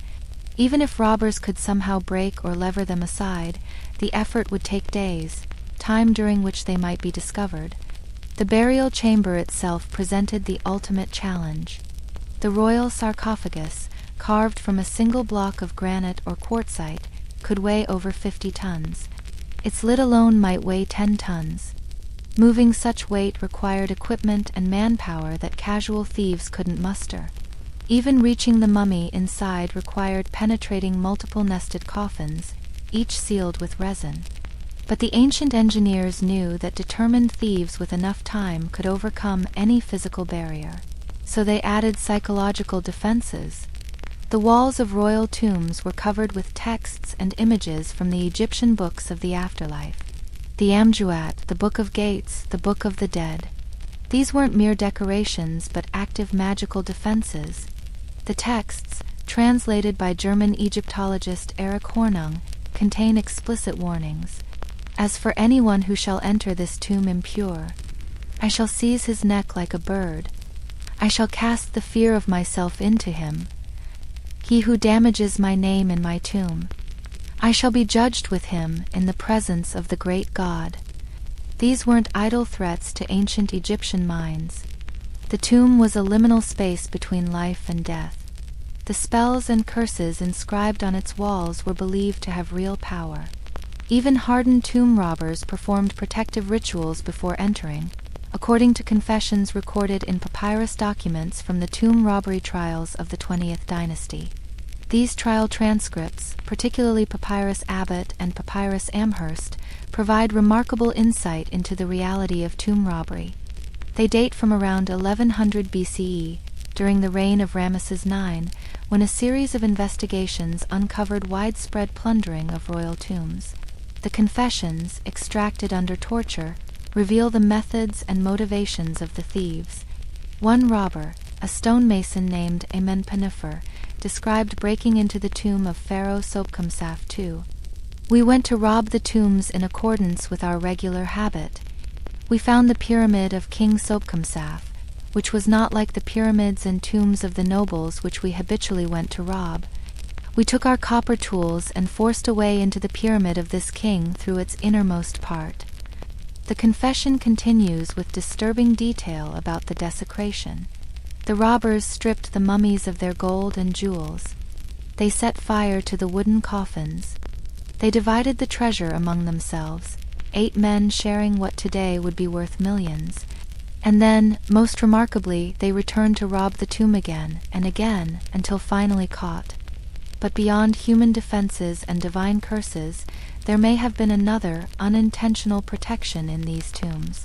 Even if robbers could somehow break or lever them aside, the effort would take days, time during which they might be discovered. The burial chamber itself presented the ultimate challenge. The royal sarcophagus, carved from a single block of granite or quartzite, could weigh over 50 tons. Its lid alone might weigh 10 tons. Moving such weight required equipment and manpower that casual thieves couldn't muster. Even reaching the mummy inside required penetrating multiple nested coffins, each sealed with resin. But the ancient engineers knew that determined thieves with enough time could overcome any physical barrier. So they added psychological defenses. The walls of royal tombs were covered with texts and images from the Egyptian books of the afterlife. The Amjuat, the Book of Gates, the Book of the Dead. These weren't mere decorations but active magical defenses. The texts, translated by German Egyptologist Erich Hornung, contain explicit warnings. As for anyone who shall enter this tomb impure, I shall seize his neck like a bird. I shall cast the fear of myself into him. He who damages my name in my tomb, I shall be judged with him in the presence of the great God. These weren't idle threats to ancient Egyptian minds. The tomb was a liminal space between life and death. The spells and curses inscribed on its walls were believed to have real power. Even hardened tomb robbers performed protective rituals before entering, according to confessions recorded in papyrus documents from the tomb robbery trials of the 20th dynasty. These trial transcripts, particularly Papyrus Abbott and Papyrus Amherst, provide remarkable insight into the reality of tomb robbery. They date from around 1100 BCE, during the reign of Ramesses IX, when a series of investigations uncovered widespread plundering of royal tombs. The confessions, extracted under torture, reveal the methods and motivations of the thieves. One robber, a stonemason named Amenpennefer, described breaking into the tomb of Pharaoh Sopkhamsaf II. "We went to rob the tombs in accordance with our regular habit. We found the pyramid of King Sopkhamsaf, which was not like the pyramids and tombs of the nobles which we habitually went to rob. We took our copper tools and forced a way into the pyramid of this king through its innermost part." The confession continues with disturbing detail about the desecration. The robbers stripped the mummies of their gold and jewels. They set fire to the wooden coffins. They divided the treasure among themselves, 8 men sharing what today would be worth millions. And then, most remarkably, they returned to rob the tomb again and again until finally caught. But beyond human defenses and divine curses, there may have been another, unintentional protection in these tombs.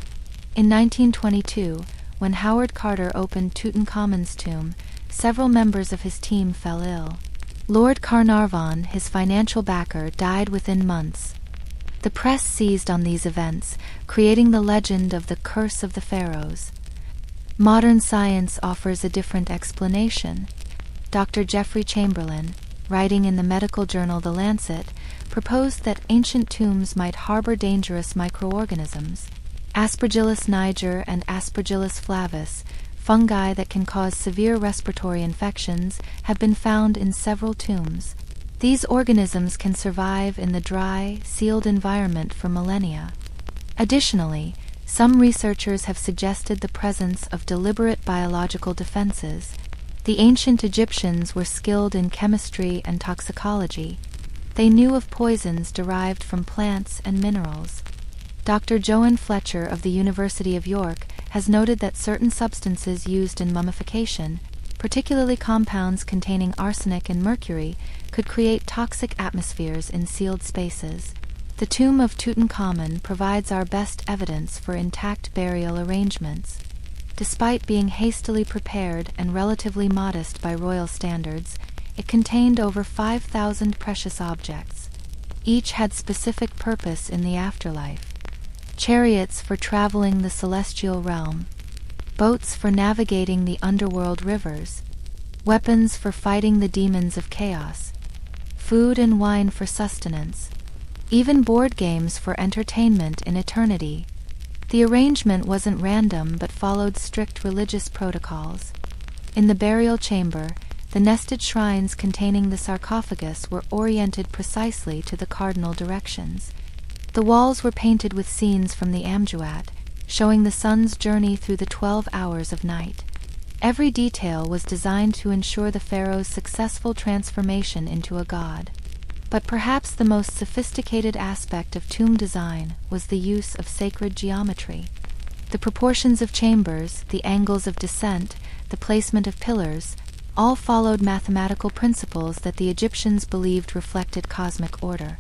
In 1922, when Howard Carter opened Tutankhamun's tomb, several members of his team fell ill. Lord Carnarvon, his financial backer, died within months. The press seized on these events, creating the legend of the Curse of the Pharaohs. Modern science offers a different explanation. Dr. Jeffrey Chamberlain, writing in the medical journal The Lancet, proposed that ancient tombs might harbor dangerous microorganisms. Aspergillus niger and Aspergillus flavus, fungi that can cause severe respiratory infections, have been found in several tombs. These organisms can survive in the dry, sealed environment for millennia. Additionally, some researchers have suggested the presence of deliberate biological defenses. The ancient Egyptians were skilled in chemistry and toxicology. They knew of poisons derived from plants and minerals. Dr. Joan Fletcher of the University of York has noted that certain substances used in mummification, particularly compounds containing arsenic and mercury, could create toxic atmospheres in sealed spaces. The tomb of Tutankhamun provides our best evidence for intact burial arrangements. Despite being hastily prepared and relatively modest by royal standards, it contained over 5,000 precious objects. Each had specific purpose in the afterlife. Chariots for traveling the celestial realm, boats for navigating the underworld rivers, weapons for fighting the demons of chaos, food and wine for sustenance, even board games for entertainment in eternity. The arrangement wasn't random but followed strict religious protocols. In the burial chamber, the nested shrines containing the sarcophagus were oriented precisely to the cardinal directions. The walls were painted with scenes from the Amduat, showing the sun's journey through the 12 hours of night. Every detail was designed to ensure the pharaoh's successful transformation into a god. But perhaps the most sophisticated aspect of tomb design was the use of sacred geometry. The proportions of chambers, the angles of descent, the placement of pillars, all followed mathematical principles that the Egyptians believed reflected cosmic order.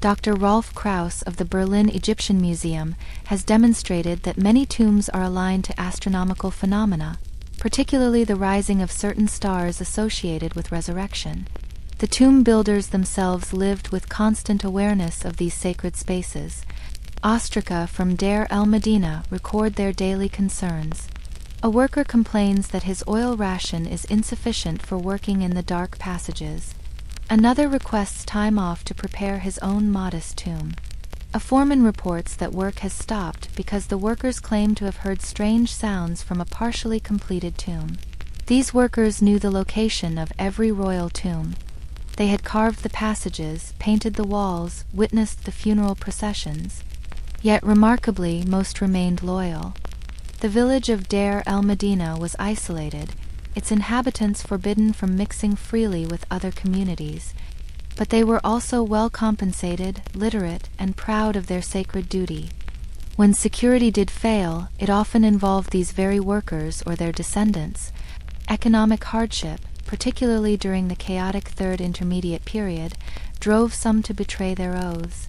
Dr. Rolf Krauss of the Berlin Egyptian Museum has demonstrated that many tombs are aligned to astronomical phenomena, particularly the rising of certain stars associated with resurrection. The tomb builders themselves lived with constant awareness of these sacred spaces. Ostraca from Deir el-Medina record their daily concerns. A worker complains that his oil ration is insufficient for working in the dark passages. Another requests time off to prepare his own modest tomb. A foreman reports that work has stopped because the workers claim to have heard strange sounds from a partially completed tomb. These workers knew the location of every royal tomb. They had carved the passages, painted the walls, witnessed the funeral processions. Yet remarkably, most remained loyal. The village of Deir el-Medina was isolated, its inhabitants forbidden from mixing freely with other communities. But they were also well compensated, literate, and proud of their sacred duty. When security did fail, it often involved these very workers or their descendants. Economic hardship, particularly during the chaotic Third Intermediate Period, drove some to betray their oaths.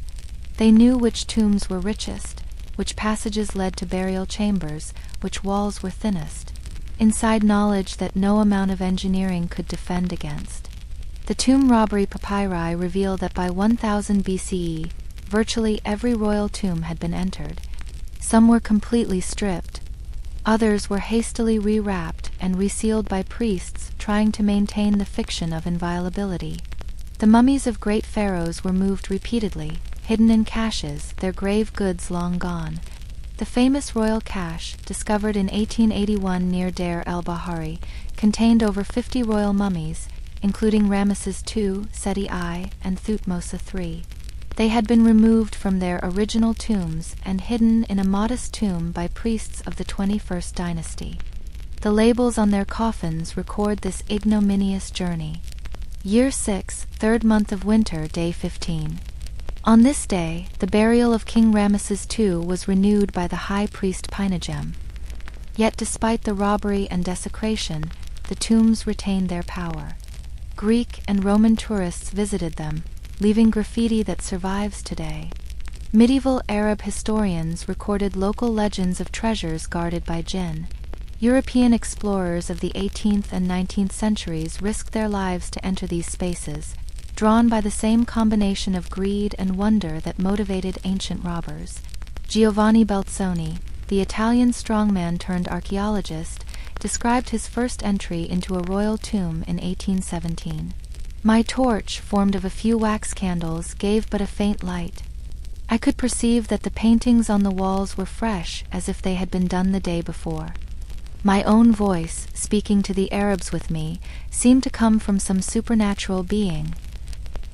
They knew which tombs were richest, which passages led to burial chambers, which walls were thinnest, inside knowledge that no amount of engineering could defend against. The tomb robbery papyri reveal that by 1000 BCE, virtually every royal tomb had been entered. Some were completely stripped. Others were hastily rewrapped and resealed by priests trying to maintain the fiction of inviolability. The mummies of great pharaohs were moved repeatedly, hidden in caches, their grave goods long gone. The famous royal cache, discovered in 1881 near Deir el-Bahari, contained over 50 royal mummies, including Ramesses II, Seti I, and Thutmose III. They had been removed from their original tombs and hidden in a modest tomb by priests of the 21st dynasty. The labels on their coffins record this ignominious journey. Year 6, 3rd month of winter, day 15. On this day, the burial of King Ramesses II was renewed by the high priest Pinagem. Yet despite the robbery and desecration, the tombs retained their power. Greek and Roman tourists visited them, leaving graffiti that survives today. Medieval Arab historians recorded local legends of treasures guarded by jinn. European explorers of the 18th and 19th centuries risked their lives to enter these spaces, drawn by the same combination of greed and wonder that motivated ancient robbers. Giovanni Belzoni, the Italian strongman turned archaeologist, described his first entry into a royal tomb in 1817. My torch, formed of a few wax candles, gave but a faint light. I could perceive that the paintings on the walls were fresh, as if they had been done the day before. My own voice, speaking to the Arabs with me, seemed to come from some supernatural being.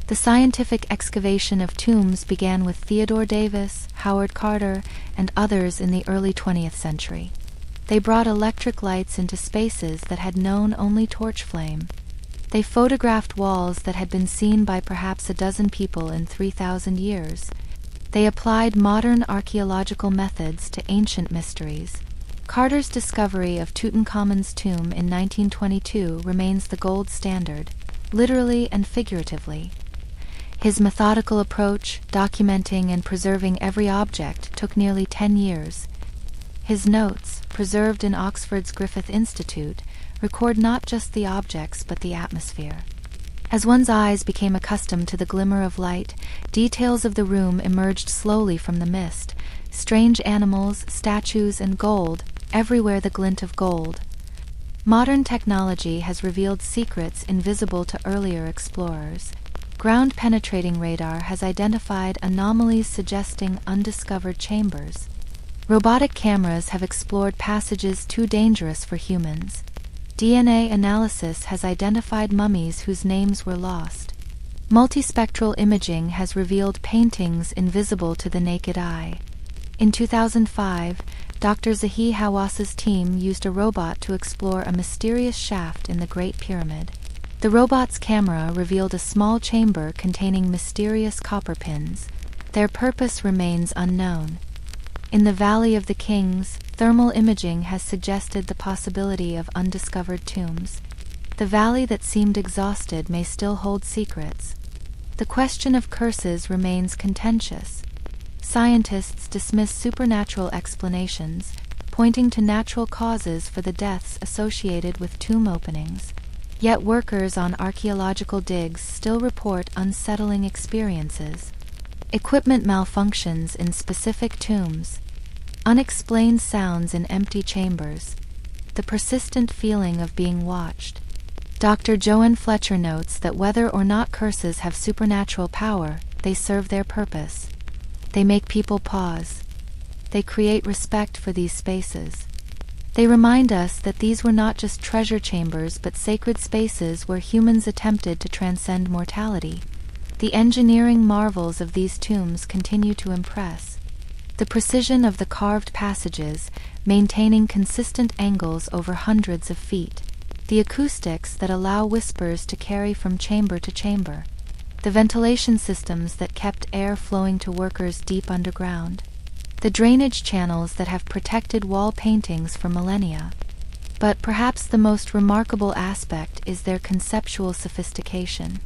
The scientific excavation of tombs began with Theodore Davis, Howard Carter, and others in the early 20th century. They brought electric lights into spaces that had known only torch flame. They photographed walls that had been seen by perhaps a dozen people in 3,000 years. They applied modern archaeological methods to ancient mysteries. Carter's discovery of Tutankhamun's tomb in 1922 remains the gold standard, literally and figuratively. His methodical approach, documenting and preserving every object, took nearly 10 years. His notes, preserved in Oxford's Griffith Institute, record not just the objects but the atmosphere. As one's eyes became accustomed to the glimmer of light, details of the room emerged slowly from the mist. Strange animals, statues, and gold, everywhere the glint of gold. Modern technology has revealed secrets invisible to earlier explorers. Ground-penetrating radar has identified anomalies suggesting undiscovered chambers. Robotic cameras have explored passages too dangerous for humans. DNA analysis has identified mummies whose names were lost. Multispectral imaging has revealed paintings invisible to the naked eye. In 2005, Dr. Zahi Hawass's team used a robot to explore a mysterious shaft in the Great Pyramid. The robot's camera revealed a small chamber containing mysterious copper pins. Their purpose remains unknown. In the Valley of the Kings, thermal imaging has suggested the possibility of undiscovered tombs. The valley that seemed exhausted may still hold secrets. The question of curses remains contentious. Scientists dismiss supernatural explanations, pointing to natural causes for the deaths associated with tomb openings. Yet workers on archaeological digs still report unsettling experiences. Equipment malfunctions in specific tombs. Unexplained sounds in empty chambers. the persistent feeling of being watched. Dr. Joan Fletcher notes that whether or not curses have supernatural power, they serve their purpose. They make people pause. They create respect for these spaces. They remind us that these were not just treasure chambers but sacred spaces where humans attempted to transcend mortality. The engineering marvels of these tombs continue to impress. The precision of the carved passages, maintaining consistent angles over hundreds of feet. The acoustics that allow whispers to carry from chamber to chamber. The ventilation systems that kept air flowing to workers deep underground. The drainage channels that have protected wall paintings for millennia. But perhaps the most remarkable aspect is their conceptual sophistication.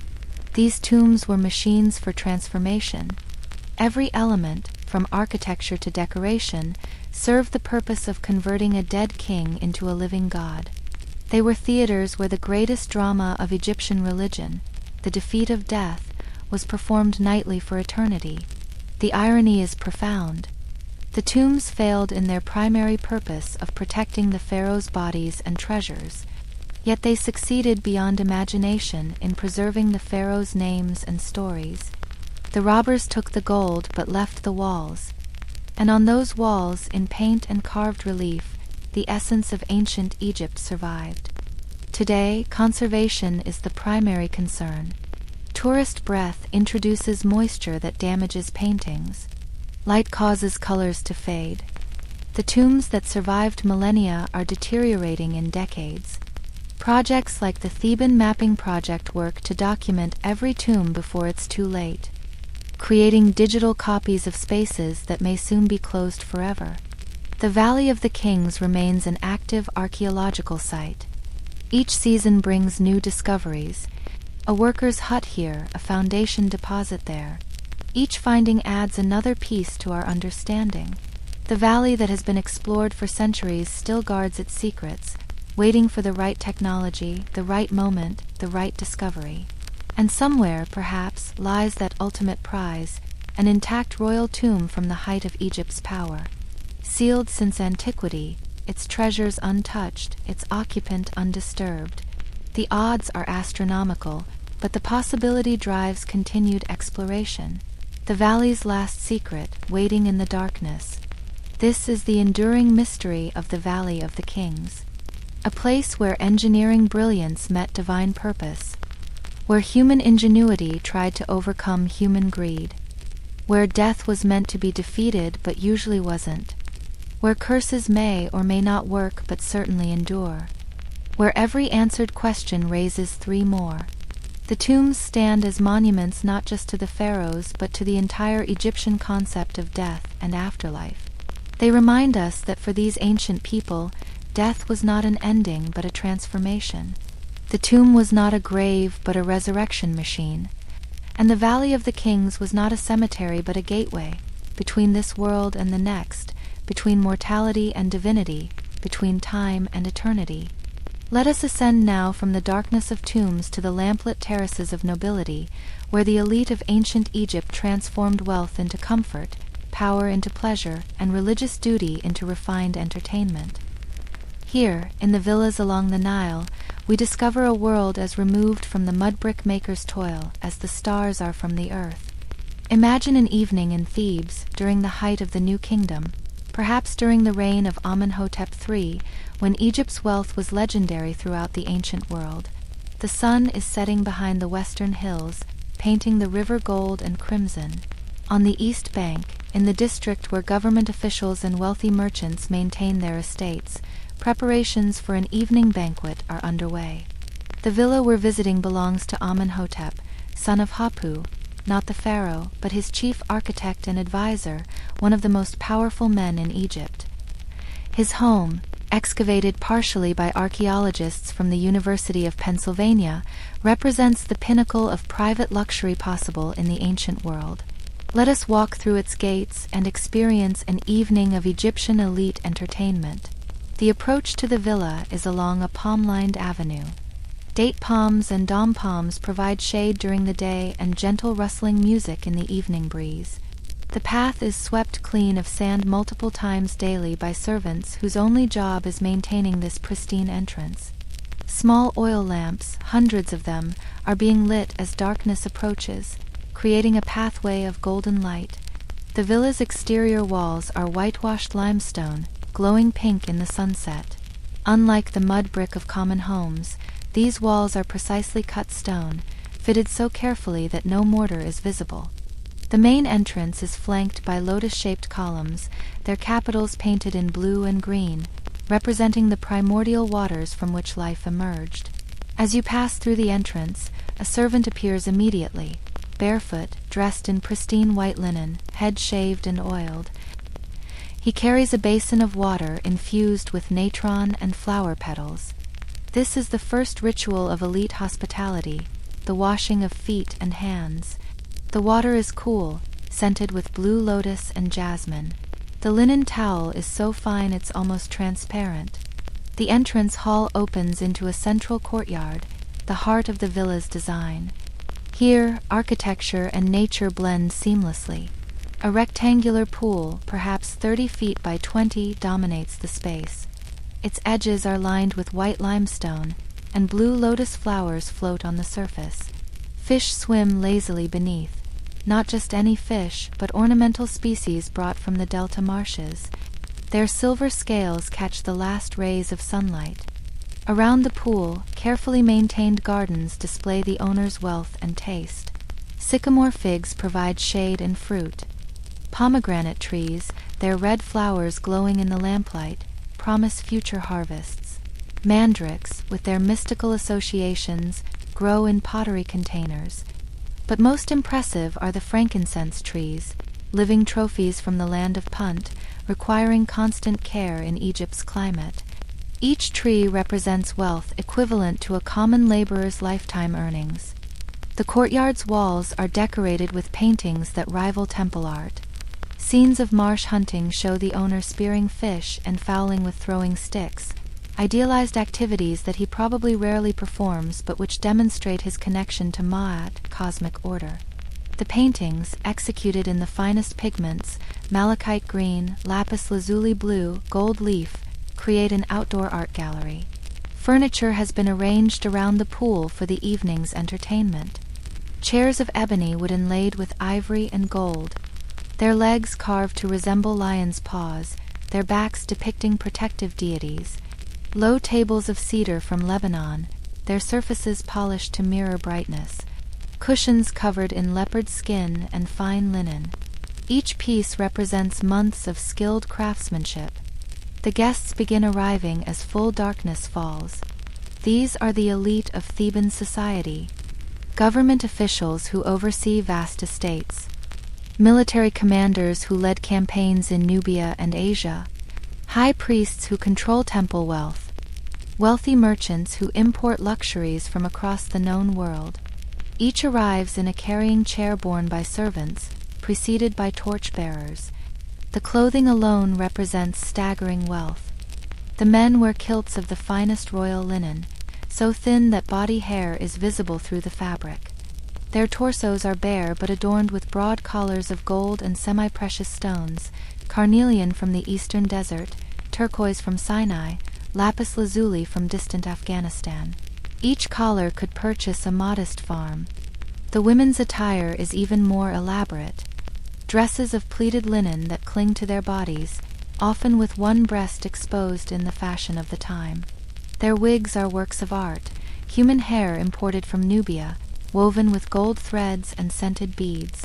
These tombs were machines for transformation. Every element, from architecture to decoration, served the purpose of converting a dead king into a living god. They were theaters where the greatest drama of Egyptian religion, the defeat of death, was performed nightly for eternity. The irony is profound. The tombs failed in their primary purpose of protecting the pharaoh's bodies and treasures, yet they succeeded beyond imagination in preserving the pharaoh's names and stories. The robbers took the gold but left the walls, and on those walls, in paint and carved relief, the essence of ancient Egypt survived. Today, conservation is the primary concern. Tourist breath introduces moisture that damages paintings. Light causes colors to fade. The tombs that survived millennia are deteriorating in decades. Projects like the Theban Mapping Project work to document every tomb before it's too late, creating digital copies of spaces that may soon be closed forever. The Valley of the Kings remains an active archaeological site. Each season brings new discoveries. A worker's hut here, a foundation deposit there. Each finding adds another piece to our understanding. The valley that has been explored for centuries still guards its secrets, waiting for the right technology, the right moment, the right discovery. And somewhere, perhaps, lies that ultimate prize, an intact royal tomb from the height of Egypt's power. Sealed since antiquity, its treasures untouched, its occupant undisturbed. The odds are astronomical, but the possibility drives continued exploration. The valley's last secret, waiting in the darkness. This is the enduring mystery of the Valley of the Kings. A place where engineering brilliance met divine purpose. Where human ingenuity tried to overcome human greed. Where death was meant to be defeated but usually wasn't. Where curses may or may not work but certainly endure. Where every answered question raises three more. The tombs stand as monuments not just to the pharaohs but to the entire Egyptian concept of death and afterlife. They remind us that for these ancient people, death was not an ending but a transformation. The tomb was not a grave but a resurrection machine. And the Valley of the Kings was not a cemetery but a gateway, between this world and the next, between mortality and divinity, between time and eternity. Let us ascend now from the darkness of tombs to the lamplit terraces of nobility, where the elite of ancient Egypt transformed wealth into comfort, power into pleasure, and religious duty into refined entertainment. Here, in the villas along the Nile, we discover a world as removed from the mud-brick maker's toil as the stars are from the earth. Imagine an evening in Thebes during the height of the New Kingdom, perhaps during the reign of Amenhotep III, when Egypt's wealth was legendary throughout the ancient world. The sun is setting behind the western hills, painting the river gold and crimson. On the east bank, in the district where government officials and wealthy merchants maintain their estates, preparations for an evening banquet are underway. The villa we're visiting belongs to Amenhotep, son of Hapu, not the pharaoh, but his chief architect and advisor, one of the most powerful men in Egypt. His home, excavated partially by archaeologists from the University of Pennsylvania, represents the pinnacle of private luxury possible in the ancient world. Let us walk through its gates and experience an evening of Egyptian elite entertainment. The approach to the villa is along a palm-lined avenue. Date palms and dom palms provide shade during the day and gentle rustling music in the evening breeze. The path is swept clean of sand multiple times daily by servants whose only job is maintaining this pristine entrance. Small oil lamps, hundreds of them, are being lit as darkness approaches, creating a pathway of golden light. The villa's exterior walls are whitewashed limestone, glowing pink in the sunset. Unlike the mud brick of common homes, these walls are precisely cut stone, fitted so carefully that no mortar is visible. The main entrance is flanked by lotus-shaped columns, their capitals painted in blue and green, representing the primordial waters from which life emerged. As you pass through the entrance, a servant appears immediately, barefoot, dressed in pristine white linen, head shaved and oiled. He carries a basin of water infused with natron and flower petals. This is the first ritual of elite hospitality, the washing of feet and hands. The water is cool, scented with blue lotus and jasmine. The linen towel is so fine it's almost transparent. The entrance hall opens into a central courtyard, the heart of the villa's design. Here, architecture and nature blend seamlessly. A rectangular pool, perhaps 30 feet by 20, dominates the space. Its edges are lined with white limestone, and blue lotus flowers float on the surface. Fish swim lazily beneath. Not just any fish, but ornamental species brought from the delta marshes. Their silver scales catch the last rays of sunlight. Around the pool, carefully maintained gardens display the owner's wealth and taste. Sycamore figs provide shade and fruit. Pomegranate trees, their red flowers glowing in the lamplight, promise future harvests. Mandrakes, with their mystical associations, grow in pottery containers. But most impressive are the frankincense trees, living trophies from the land of Punt, requiring constant care in Egypt's climate. Each tree represents wealth equivalent to a common laborer's lifetime earnings. The courtyard's walls are decorated with paintings that rival temple art. Scenes of marsh hunting show the owner spearing fish and fowling with throwing sticks, idealized activities that he probably rarely performs but which demonstrate his connection to Ma'at, cosmic order. The paintings, executed in the finest pigments, malachite green, lapis lazuli blue, gold leaf, create an outdoor art gallery. Furniture has been arranged around the pool for the evening's entertainment. Chairs of ebony wood inlaid with ivory and gold, their legs carved to resemble lions' paws, their backs depicting protective deities. Low tables of cedar from Lebanon, their surfaces polished to mirror brightness. Cushions covered in leopard skin and fine linen. Each piece represents months of skilled craftsmanship. The guests begin arriving as full darkness falls. These are the elite of Theban society. Government officials who oversee vast estates. Military commanders who led campaigns in Nubia and Asia. High priests who control temple wealth. Wealthy merchants who import luxuries from across the known world. Each arrives in a carrying chair borne by servants, preceded by torch-bearers. The clothing alone represents staggering wealth. The men wear kilts of the finest royal linen, so thin that body hair is visible through the fabric. Their torsos are bare but adorned with broad collars of gold and semi-precious stones, carnelian from the eastern desert, turquoise from Sinai, lapis lazuli from distant Afghanistan. Each collar could purchase a modest farm. The women's attire is even more elaborate. Dresses of pleated linen that cling to their bodies, often with one breast exposed in the fashion of the time. Their wigs are works of art, human hair imported from Nubia, woven with gold threads and scented beads.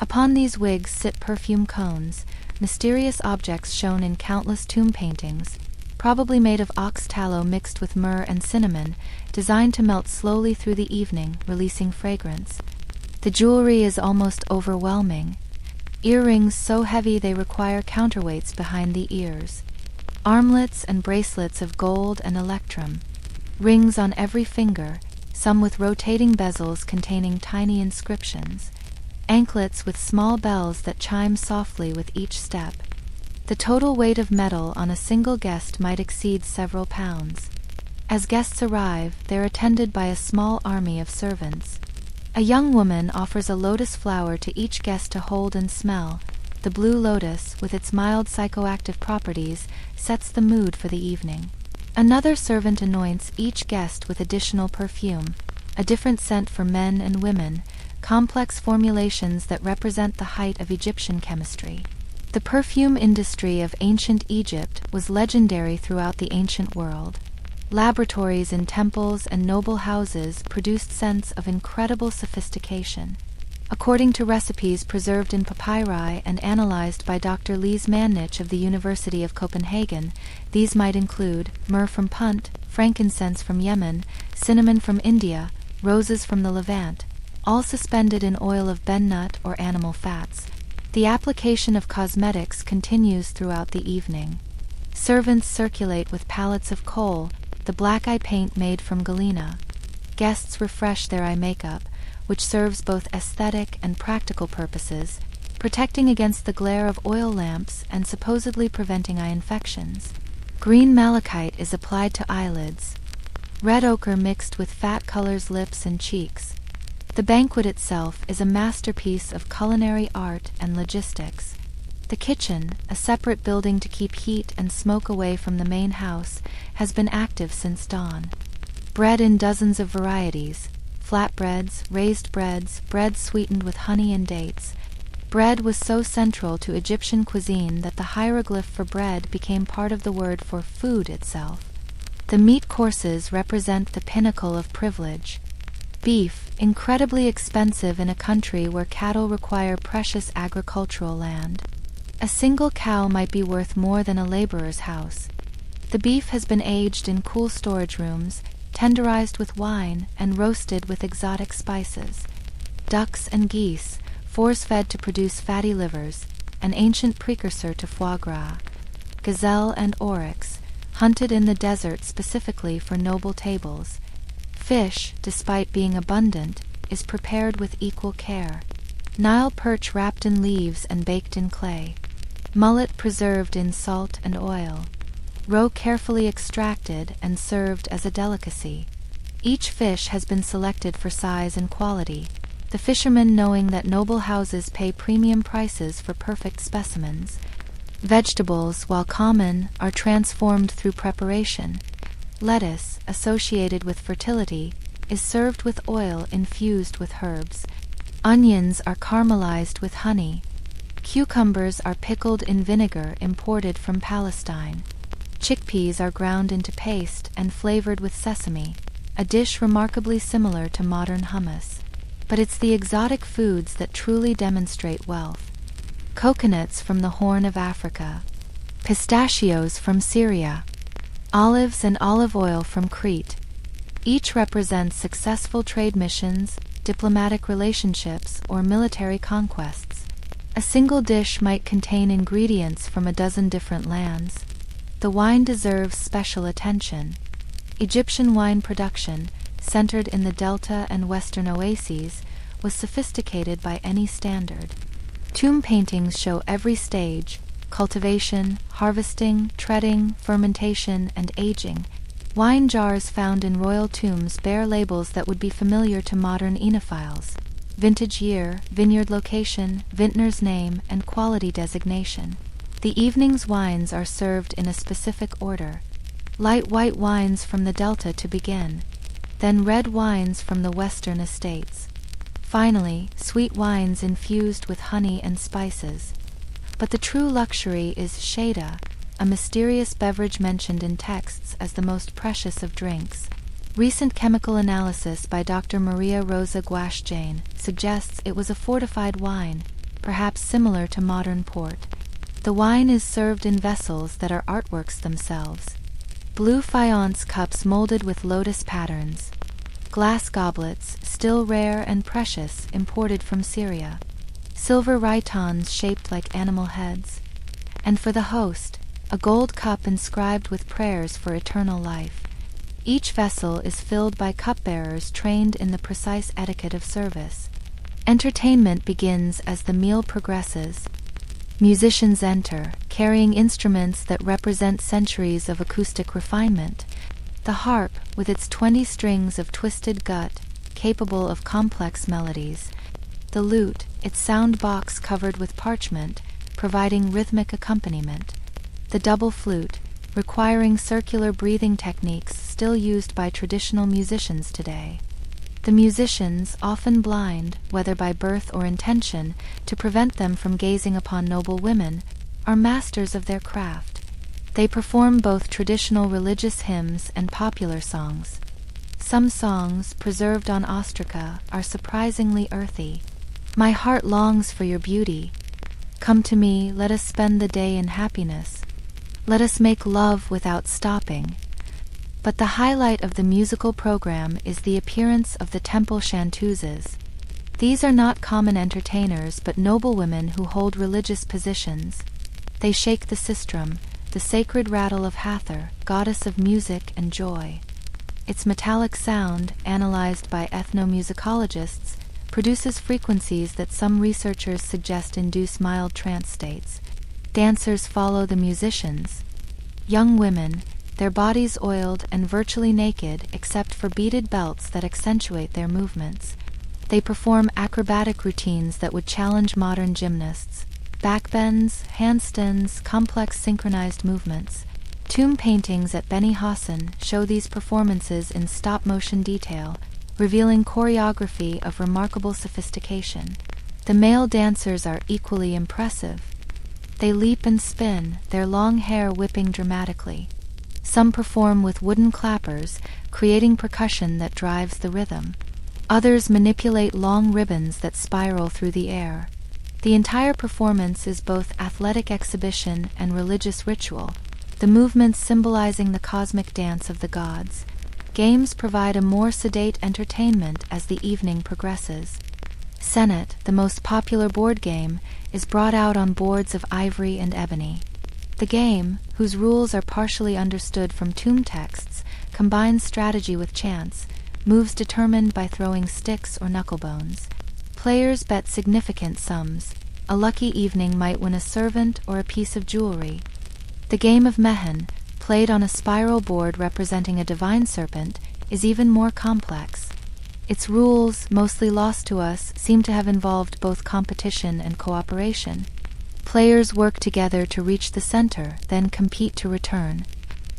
Upon these wigs sit perfume cones, mysterious objects shown in countless tomb paintings, probably made of ox tallow mixed with myrrh and cinnamon, designed to melt slowly through the evening, releasing fragrance. The jewelry is almost overwhelming. Earrings so heavy they require counterweights behind the ears. Armlets and bracelets of gold and electrum. Rings on every finger, some with rotating bezels containing tiny inscriptions. Anklets with small bells that chime softly with each step. The total weight of metal on a single guest might exceed several pounds. As guests arrive, they're attended by a small army of servants. A young woman offers a lotus flower to each guest to hold and smell, the blue lotus, with its mild psychoactive properties, sets the mood for the evening. Another servant anoints each guest with additional perfume, a different scent for men and women, complex formulations that represent the height of Egyptian chemistry. The perfume industry of ancient Egypt was legendary throughout the ancient world. Laboratories in temples and noble houses produced scents of incredible sophistication. According to recipes preserved in papyri and analyzed by Dr. Lise Mannich of the University of Copenhagen, these might include myrrh from Punt, frankincense from Yemen, cinnamon from India, roses from the Levant, all suspended in oil of ben nut or animal fats. The application of cosmetics continues throughout the evening. Servants circulate with palettes of kohl, the black eye paint made from galena. Guests refresh their eye makeup, which serves both aesthetic and practical purposes, protecting against the glare of oil lamps and supposedly preventing eye infections. Green malachite is applied to eyelids. Red ochre mixed with fat colors lips and cheeks. The banquet itself is a masterpiece of culinary art and logistics. The kitchen, a separate building to keep heat and smoke away from the main house, has been active since dawn. Bread in dozens of varieties, flatbreads, raised breads, bread sweetened with honey and dates. Bread was so central to Egyptian cuisine that the hieroglyph for bread became part of the word for food itself. The meat courses represent the pinnacle of privilege. Beef, incredibly expensive in a country where cattle require precious agricultural land. A single cow might be worth more than a laborer's house. The beef has been aged in cool storage rooms, tenderized with wine, and roasted with exotic spices. Ducks and geese, force-fed to produce fatty livers, an ancient precursor to foie gras. Gazelle and oryx, hunted in the desert specifically for noble tables. Fish, despite being abundant, is prepared with equal care. Nile perch wrapped in leaves and baked in clay. Mullet preserved in salt and oil. Roe carefully extracted and served as a delicacy. Each fish has been selected for size and quality, the fishermen knowing that noble houses pay premium prices for perfect specimens. Vegetables, while common, are transformed through preparation. Lettuce, associated with fertility, is served with oil infused with herbs. Onions are caramelized with honey. Cucumbers are pickled in vinegar imported from Palestine. Chickpeas are ground into paste and flavored with sesame, a dish remarkably similar to modern hummus. But it's the exotic foods that truly demonstrate wealth. Coconuts from the Horn of Africa. Pistachios from Syria. Olives and olive oil from Crete. Each represents successful trade missions, diplomatic relationships, or military conquests. A single dish might contain ingredients from a dozen different lands. The wine deserves special attention. Egyptian wine production, centered in the delta and western oases, was sophisticated by any standard. Tomb paintings show every stage: cultivation, harvesting, treading, fermentation, and aging. Wine jars found in royal tombs bear labels that would be familiar to modern enophiles: vintage year, vineyard location, vintner's name, and quality designation. The evening's wines are served in a specific order. Light white wines from the delta to begin, then red wines from the western estates. Finally, sweet wines infused with honey and spices. But the true luxury is sheda, a mysterious beverage mentioned in texts as the most precious of drinks. Recent chemical analysis by Dr. Maria Rosa Guasch-Jane suggests it was a fortified wine, perhaps similar to modern port. The wine is served in vessels that are artworks themselves. Blue faience cups molded with lotus patterns. Glass goblets, still rare and precious, imported from Syria. Silver rhytons shaped like animal heads. And for the host, a gold cup inscribed with prayers for eternal life. Each vessel is filled by cupbearers trained in the precise etiquette of service. Entertainment begins as the meal progresses. Musicians enter, carrying instruments that represent centuries of acoustic refinement. The harp, with its 20 strings of twisted gut, capable of complex melodies. The lute, its sound box covered with parchment, providing rhythmic accompaniment. The double flute, requiring circular breathing techniques still used by traditional musicians today. The musicians, often blind, whether by birth or intention, to prevent them from gazing upon noble women, are masters of their craft. They perform both traditional religious hymns and popular songs. Some songs, preserved on ostraca, are surprisingly earthy. My heart longs for your beauty. Come to me, let us spend the day in happiness. Let us make love without stopping. But the highlight of the musical program is the appearance of the temple chanteuses. These are not common entertainers but noblewomen who hold religious positions. They shake the sistrum, the sacred rattle of Hathor, goddess of music and joy. Its metallic sound, analyzed by ethnomusicologists, produces frequencies that some researchers suggest induce mild trance states. Dancers follow the musicians. Young women, their bodies oiled and virtually naked except for beaded belts that accentuate their movements. They perform acrobatic routines that would challenge modern gymnasts. Backbends, handstands, complex synchronized movements. Tomb paintings at Beni Hassan show these performances in stop-motion detail, revealing choreography of remarkable sophistication. The male dancers are equally impressive. They leap and spin, their long hair whipping dramatically. Some perform with wooden clappers, creating percussion that drives the rhythm. Others manipulate long ribbons that spiral through the air. The entire performance is both athletic exhibition and religious ritual, the movements symbolizing the cosmic dance of the gods. Games provide a more sedate entertainment as the evening progresses. Senet, the most popular board game, is brought out on boards of ivory and ebony. The game, whose rules are partially understood from tomb texts, combines strategy with chance, moves determined by throwing sticks or knucklebones. Players bet significant sums. A lucky evening might win a servant or a piece of jewelry. The game of Mehen, played on a spiral board representing a divine serpent, is even more complex. Its rules, mostly lost to us, seem to have involved both competition and cooperation. Players work together to reach the center, then compete to return.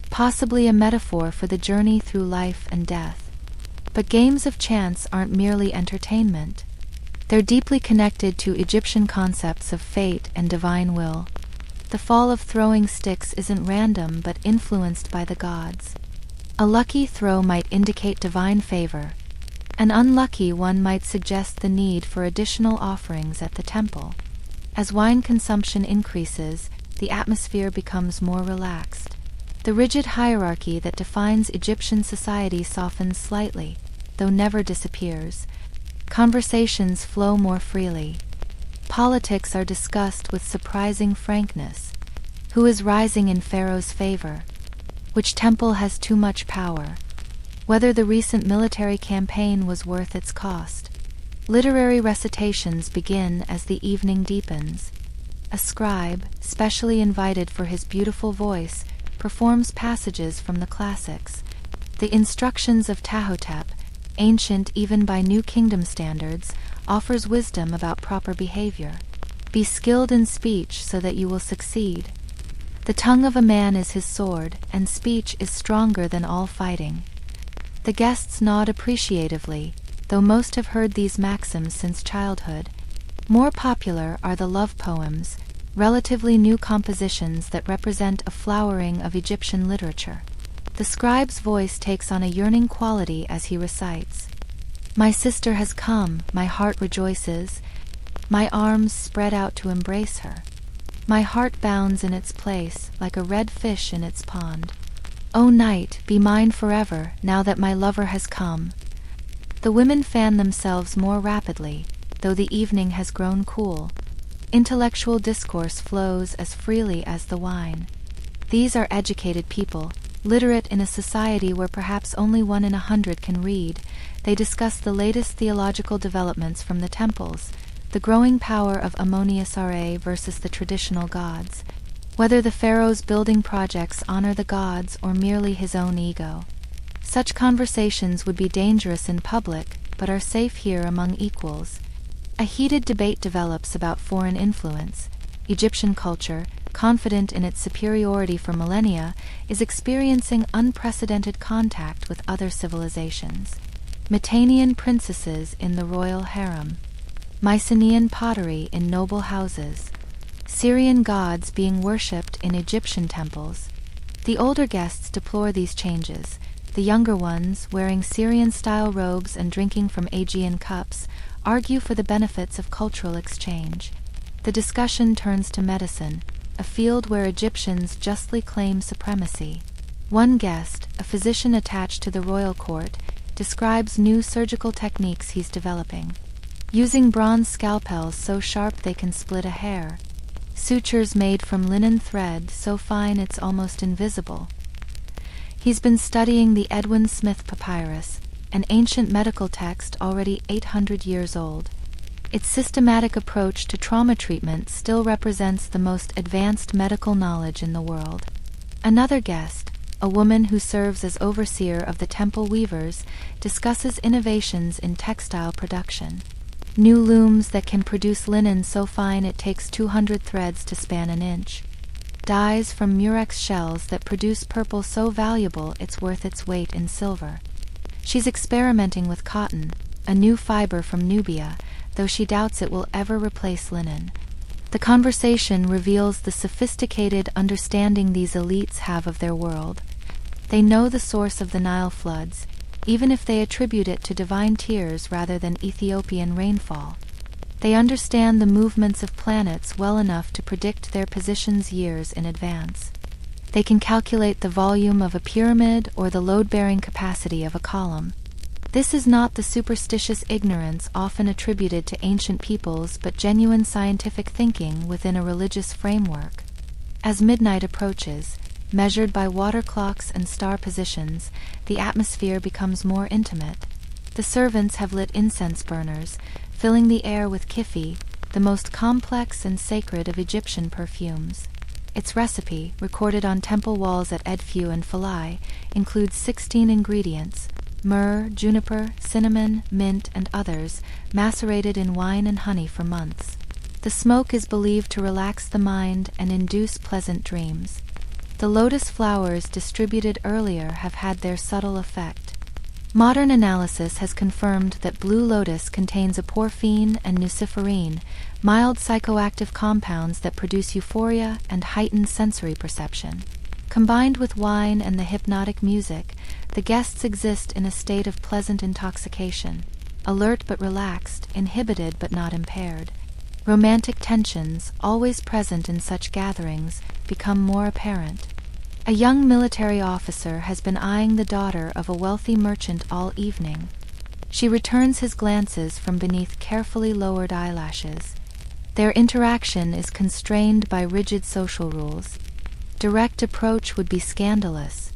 Possibly a metaphor for the journey through life and death. But games of chance aren't merely entertainment. They're deeply connected to Egyptian concepts of fate and divine will. The fall of throwing sticks isn't random but influenced by the gods. A lucky throw might indicate divine favor. An unlucky one might suggest the need for additional offerings at the temple. As wine consumption increases, the atmosphere becomes more relaxed. The rigid hierarchy that defines Egyptian society softens slightly, though never disappears. Conversations flow more freely. Politics are discussed with surprising frankness. Who is rising in Pharaoh's favor? Which temple has too much power? Whether the recent military campaign was worth its cost. Literary recitations begin as the evening deepens. A scribe, specially invited for his beautiful voice, performs passages from the classics. The instructions of Tahotep, ancient even by New Kingdom standards, offers wisdom about proper behavior. Be skilled in speech so that you will succeed. The tongue of a man is his sword, and speech is stronger than all fighting. The guests nod appreciatively, though most have heard these maxims since childhood. More popular are the love poems, relatively new compositions that represent a flowering of Egyptian literature. The scribe's voice takes on a yearning quality as he recites. My sister has come, my heart rejoices. My arms spread out to embrace her. My heart bounds in its place, like a red fish in its pond. O night, be mine forever, now that my lover has come. The women fan themselves more rapidly, though the evening has grown cool. Intellectual discourse flows as freely as the wine. These are educated people, literate in a society where perhaps only 1 in 100 can read. They discuss the latest theological developments from the temples, the growing power of Ammoni-Asare versus the traditional gods, whether the pharaoh's building projects honor the gods or merely his own ego. Such conversations would be dangerous in public, but are safe here among equals. A heated debate develops about foreign influence. Egyptian culture, confident in its superiority for millennia, is experiencing unprecedented contact with other civilizations. Mitannian princesses in the royal harem. Mycenaean pottery in noble houses. Syrian gods being worshipped in Egyptian temples. The older guests deplore these changes. The younger ones, wearing Syrian-style robes and drinking from Aegean cups, argue for the benefits of cultural exchange. The discussion turns to medicine, a field where Egyptians justly claim supremacy. One guest, a physician attached to the royal court, describes new surgical techniques he's developing. Using bronze scalpels so sharp they can split a hair. Sutures made from linen thread so fine it's almost invisible. He's been studying the Edwin Smith Papyrus, an ancient medical text already 800 years old. Its systematic approach to trauma treatment still represents the most advanced medical knowledge in the world. Another guest, a woman who serves as overseer of the temple weavers, discusses innovations in textile production. New looms that can produce linen so fine it takes 200 threads to span an inch. Dyes from murex shells that produce purple so valuable it's worth its weight in silver. She's experimenting with cotton, a new fiber from Nubia, though she doubts it will ever replace linen. The conversation reveals the sophisticated understanding these elites have of their world. They know the source of the Nile floods, even if they attribute it to divine tears rather than Ethiopian rainfall. They understand the movements of planets well enough to predict their positions years in advance. They can calculate the volume of a pyramid or the load-bearing capacity of a column. This is not the superstitious ignorance often attributed to ancient peoples, but genuine scientific thinking within a religious framework. As midnight approaches, measured by water clocks and star positions, the atmosphere becomes more intimate. The servants have lit incense burners, filling the air with kifi, the most complex and sacred of Egyptian perfumes. Its recipe, recorded on temple walls at Edfu and Philae, includes 16 ingredients: myrrh, juniper, cinnamon, mint, and others, macerated in wine and honey for months. The smoke is believed to relax the mind and induce pleasant dreams. The lotus flowers distributed earlier have had their subtle effect. Modern analysis has confirmed that blue lotus contains a porphine and nuciferine, mild psychoactive compounds that produce euphoria and heightened sensory perception. Combined with wine and the hypnotic music, the guests exist in a state of pleasant intoxication, alert but relaxed, inhibited but not impaired. Romantic tensions, always present in such gatherings, become more apparent. A young military officer has been eyeing the daughter of a wealthy merchant all evening. She returns his glances from beneath carefully lowered eyelashes. Their interaction is constrained by rigid social rules. Direct approach would be scandalous.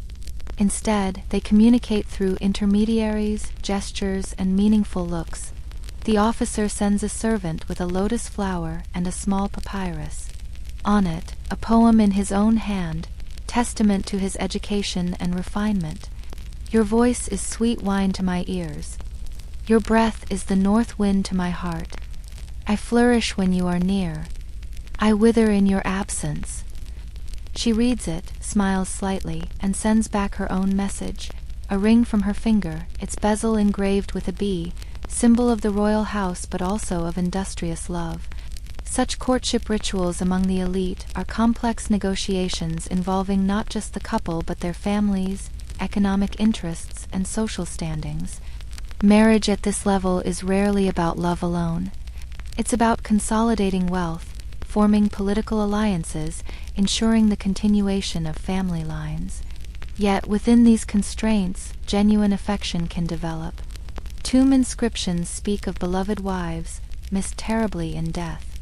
Instead, they communicate through intermediaries, gestures, and meaningful looks. The officer sends a servant with a lotus flower and a small papyrus. On it, a poem in his own hand, testament to his education and refinement. Your voice is sweet wine to my ears. Your breath is the north wind to my heart. I flourish when you are near. I wither in your absence. She reads it, smiles slightly, and sends back her own message, a ring from her finger, its bezel engraved with a bee, symbol of the royal house but also of industrious love. Such courtship rituals among the elite are complex negotiations involving not just the couple but their families, economic interests, and social standings. Marriage at this level is rarely about love alone. It's about consolidating wealth, forming political alliances, ensuring the continuation of family lines. Yet within these constraints, genuine affection can develop. Tomb inscriptions speak of beloved wives, missed terribly in death.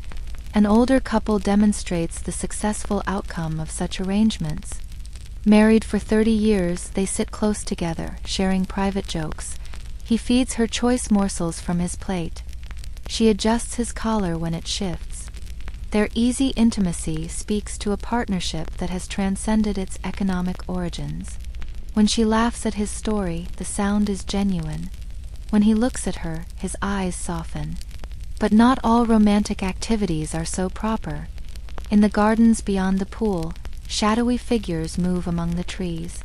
An older couple demonstrates the successful outcome of such arrangements. Married for 30 years, they sit close together, sharing private jokes. He feeds her choice morsels from his plate. She adjusts his collar when it shifts. Their easy intimacy speaks to a partnership that has transcended its economic origins. When she laughs at his story, the sound is genuine. When he looks at her, his eyes soften. But not all romantic activities are so proper. In the gardens beyond the pool, shadowy figures move among the trees.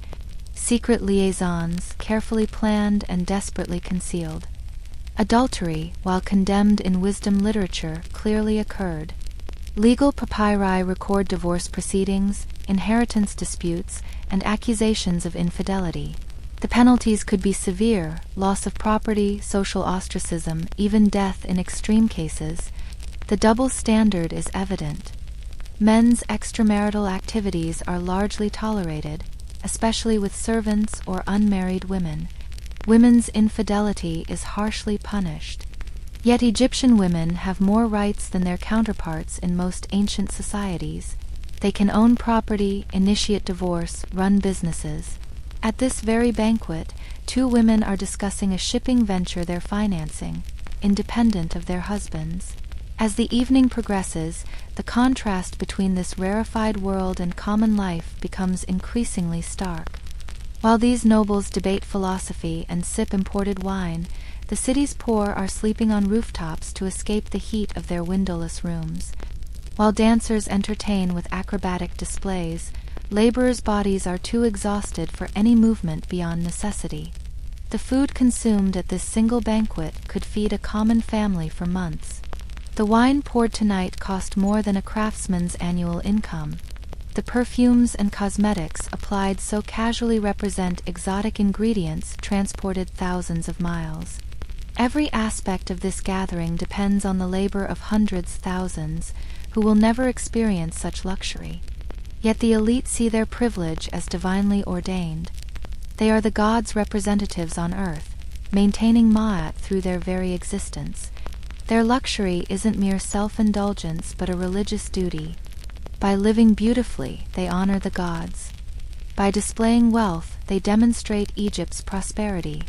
Secret liaisons, carefully planned and desperately concealed. Adultery, while condemned in wisdom literature, clearly occurred. Legal papyri record divorce proceedings, inheritance disputes, and accusations of infidelity. The penalties could be severe: loss of property, social ostracism, even death in extreme cases. The double standard is evident. Men's extramarital activities are largely tolerated, especially with servants or unmarried women. Women's infidelity is harshly punished. Yet Egyptian women have more rights than their counterparts in most ancient societies. They can own property, initiate divorce, run businesses. At this very banquet, two women are discussing a shipping venture they're financing, independent of their husbands. As the evening progresses, the contrast between this rarefied world and common life becomes increasingly stark. While these nobles debate philosophy and sip imported wine, the city's poor are sleeping on rooftops to escape the heat of their windowless rooms. While dancers entertain with acrobatic displays, laborers' bodies are too exhausted for any movement beyond necessity. The food consumed at this single banquet could feed a common family for months. The wine poured tonight cost more than a craftsman's annual income. The perfumes and cosmetics applied so casually represent exotic ingredients transported thousands of miles. Every aspect of this gathering depends on the labor of hundreds, thousands, who will never experience such luxury. Yet the elite see their privilege as divinely ordained. They are the gods' representatives on earth, maintaining Ma'at through their very existence. Their luxury isn't mere self-indulgence but a religious duty. By living beautifully, they honor the gods. By displaying wealth, they demonstrate Egypt's prosperity.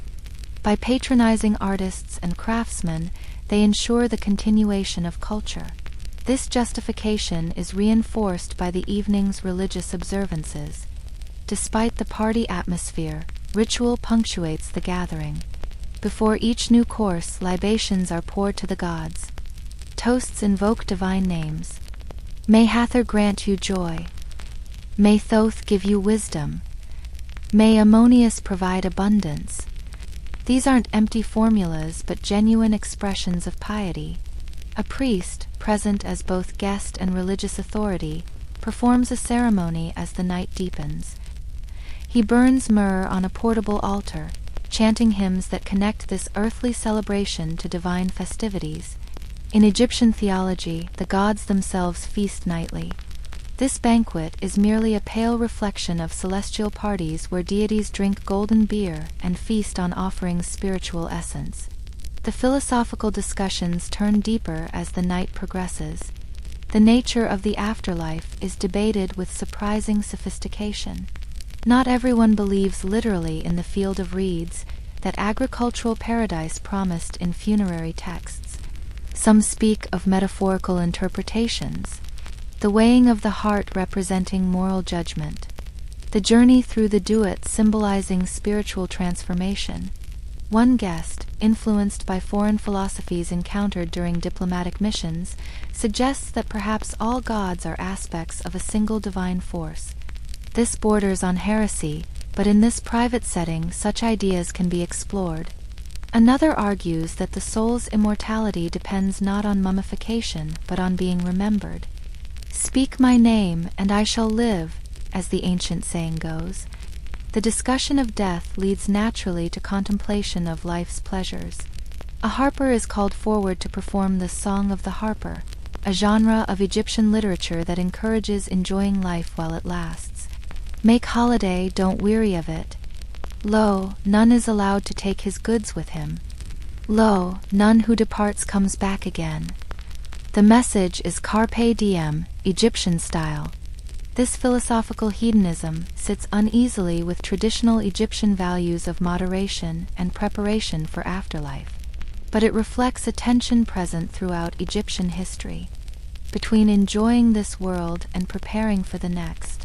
By patronizing artists and craftsmen, they ensure the continuation of culture. This justification is reinforced by the evening's religious observances. Despite the party atmosphere, ritual punctuates the gathering. Before each new course, libations are poured to the gods. Toasts invoke divine names. May Hathor grant you joy. May Thoth give you wisdom. May Ammonius provide abundance. These aren't empty formulas but genuine expressions of piety. A priest, present as both guest and religious authority, performs a ceremony as the night deepens. He burns myrrh on a portable altar, chanting hymns that connect this earthly celebration to divine festivities. In Egyptian theology, the gods themselves feast nightly. This banquet is merely a pale reflection of celestial parties where deities drink golden beer and feast on offerings' spiritual essence. The philosophical discussions turn deeper as the night progresses. The nature of the afterlife is debated with surprising sophistication. Not everyone believes literally in the field of reeds, that agricultural paradise promised in funerary texts. Some speak of metaphorical interpretations, the weighing of the heart representing moral judgment, the journey through the duat symbolizing spiritual transformation. One guest, influenced by foreign philosophies encountered during diplomatic missions, suggests that perhaps all gods are aspects of a single divine force. This borders on heresy, but in this private setting such ideas can be explored. Another argues that the soul's immortality depends not on mummification, but on being remembered. "Speak my name, and I shall live," as the ancient saying goes. The discussion of death leads naturally to contemplation of life's pleasures. A harper is called forward to perform the Song of the Harper, a genre of Egyptian literature that encourages enjoying life while it lasts. Make holiday, don't weary of it. Lo, none is allowed to take his goods with him. Lo, none who departs comes back again. The message is carpe diem, Egyptian style. This philosophical hedonism sits uneasily with traditional Egyptian values of moderation and preparation for afterlife. But it reflects a tension present throughout Egyptian history, between enjoying this world and preparing for the next,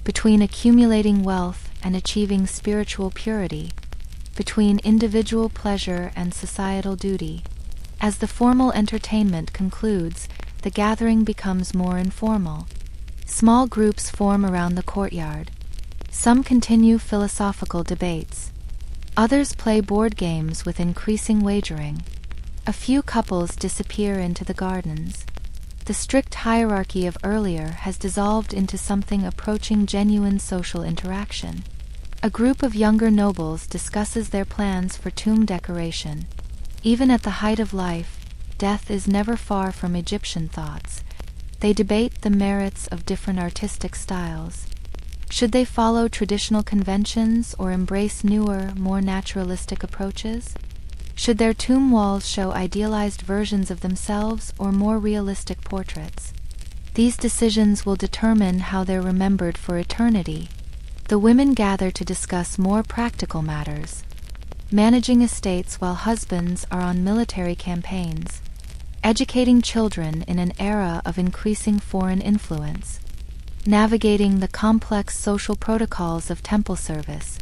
between accumulating wealth and achieving spiritual purity, between individual pleasure and societal duty. As the formal entertainment concludes, the gathering becomes more informal. Small groups form around the courtyard. Some continue philosophical debates. Others play board games with increasing wagering. A few couples disappear into the gardens. The strict hierarchy of earlier has dissolved into something approaching genuine social interaction. A group of younger nobles discusses their plans for tomb decoration. Even at the height of life, death is never far from Egyptian thoughts. They debate the merits of different artistic styles. Should they follow traditional conventions or embrace newer, more naturalistic approaches? Should their tomb walls show idealized versions of themselves or more realistic portraits? These decisions will determine how they're remembered for eternity. The women gather to discuss more practical matters. Managing estates while husbands are on military campaigns. Educating children in an era of increasing foreign influence. Navigating the complex social protocols of temple service.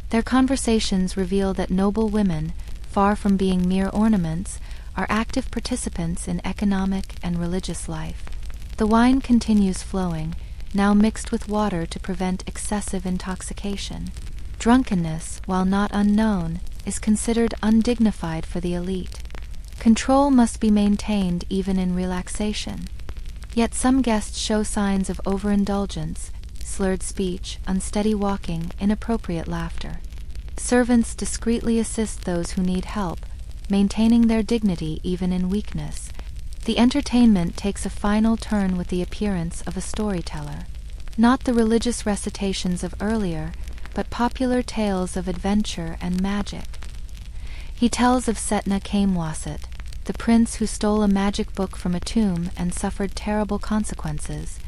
Their conversations reveal that noble women, far from being mere ornaments, are active participants in economic and religious life. The wine continues flowing, now mixed with water to prevent excessive intoxication. Drunkenness, while not unknown, is considered undignified for the elite. Control must be maintained even in relaxation. Yet some guests show signs of overindulgence, slurred speech, unsteady walking, inappropriate laughter. Servants discreetly assist those who need help, maintaining their dignity even in weakness. The entertainment takes a final turn with the appearance of a storyteller. Not the religious recitations of earlier, but popular tales of adventure and magic. He tells of Setna Kamwaset, the prince who stole a magic book from a tomb and suffered terrible consequences,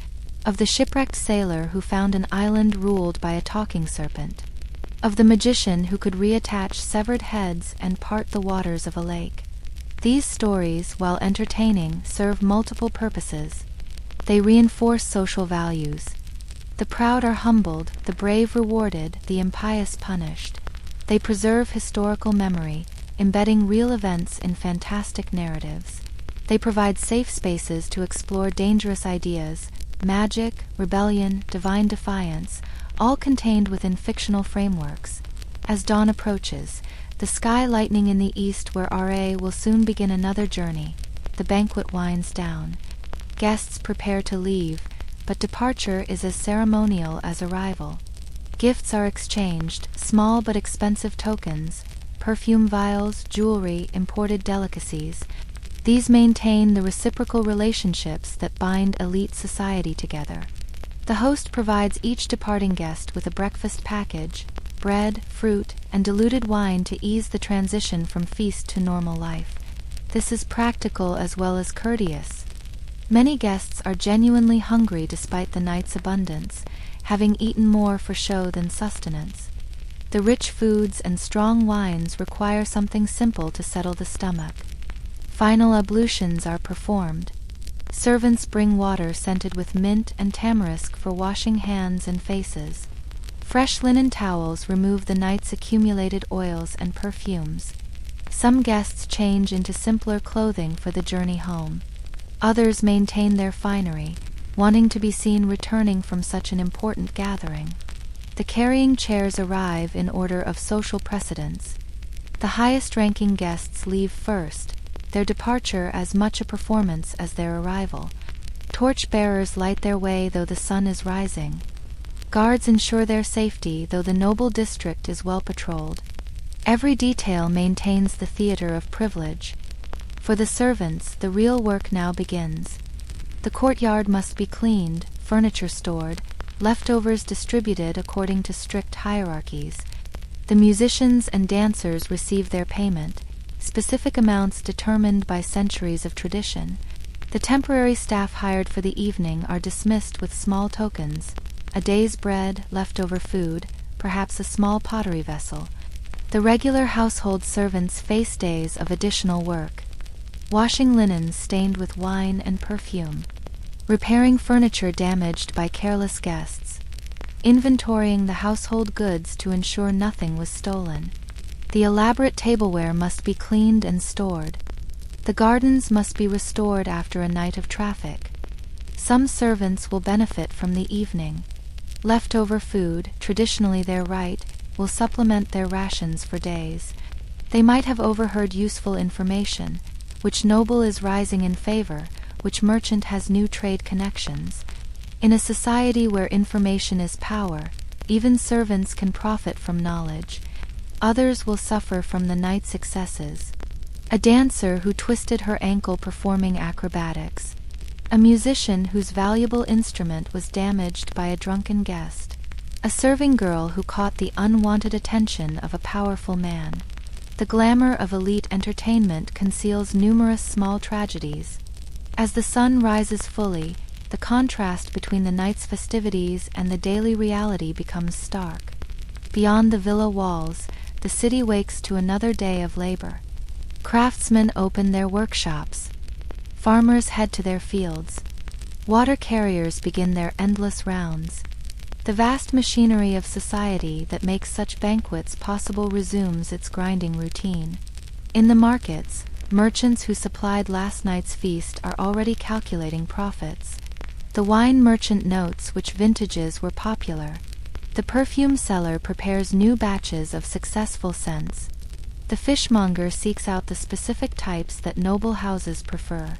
of the shipwrecked sailor who found an island ruled by a talking serpent, of the magician who could reattach severed heads and part the waters of a lake. These stories, while entertaining, serve multiple purposes. They reinforce social values. The proud are humbled, the brave rewarded, the impious punished. They preserve historical memory, embedding real events in fantastic narratives. They provide safe spaces to explore dangerous ideas, magic, rebellion, divine defiance, all contained within fictional frameworks. As dawn approaches, the sky lightening in the east where Ra will soon begin another journey, the banquet winds down. Guests prepare to leave, but departure is as ceremonial as arrival. Gifts are exchanged, small but expensive tokens, perfume vials, jewelry, imported delicacies. These maintain the reciprocal relationships that bind elite society together. The host provides each departing guest with a breakfast package, bread, fruit, and diluted wine to ease the transition from feast to normal life. This is practical as well as courteous. Many guests are genuinely hungry despite the night's abundance, having eaten more for show than sustenance. The rich foods and strong wines require something simple to settle the stomach. Final ablutions are performed. Servants bring water scented with mint and tamarisk for washing hands and faces. Fresh linen towels remove the night's accumulated oils and perfumes. Some guests change into simpler clothing for the journey home. Others maintain their finery, wanting to be seen returning from such an important gathering. The carrying chairs arrive in order of social precedence. The highest-ranking guests leave first, their departure as much a performance as their arrival. Torch-bearers light their way though the sun is rising. Guards ensure their safety though the noble district is well patrolled. Every detail maintains the theater of privilege. For the servants, the real work now begins. The courtyard must be cleaned, furniture stored, leftovers distributed according to strict hierarchies. The musicians and dancers receive their payment, specific amounts determined by centuries of tradition. The temporary staff hired for the evening are dismissed with small tokens, a day's bread, leftover food, perhaps a small pottery vessel. The regular household servants face days of additional work. Washing linens stained with wine and perfume. Repairing furniture damaged by careless guests. Inventorying the household goods to ensure nothing was stolen. The elaborate tableware must be cleaned and stored. The gardens must be restored after a night of traffic. Some servants will benefit from the evening. Leftover food, traditionally their right, will supplement their rations for days. They might have overheard useful information, which noble is rising in favor, which merchant has new trade connections. In a society where information is power, even servants can profit from knowledge. Others will suffer from the night's excesses. A dancer who twisted her ankle performing acrobatics. A musician whose valuable instrument was damaged by a drunken guest. A serving girl who caught the unwanted attention of a powerful man. The glamour of elite entertainment conceals numerous small tragedies. As the sun rises fully, the contrast between the night's festivities and the daily reality becomes stark. Beyond the villa walls, the city wakes to another day of labor. Craftsmen open their workshops. Farmers head to their fields. Water carriers begin their endless rounds. The vast machinery of society that makes such banquets possible resumes its grinding routine. In the markets, merchants who supplied last night's feast are already calculating profits. The wine merchant notes which vintages were popular. The perfume seller prepares new batches of successful scents. The fishmonger seeks out the specific types that noble houses prefer.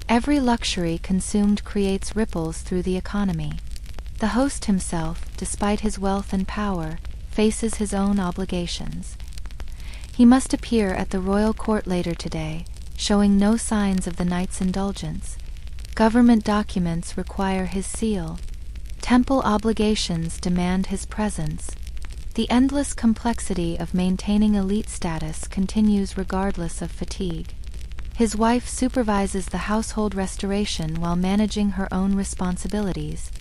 Every luxury consumed creates ripples through the economy. The host himself, despite his wealth and power, faces his own obligations. He must appear at the royal court later today, showing no signs of the night's indulgence. Government documents require his seal. Temple obligations demand his presence. The endless complexity of maintaining elite status continues regardless of fatigue. His wife supervises the household restoration while managing her own responsibilities.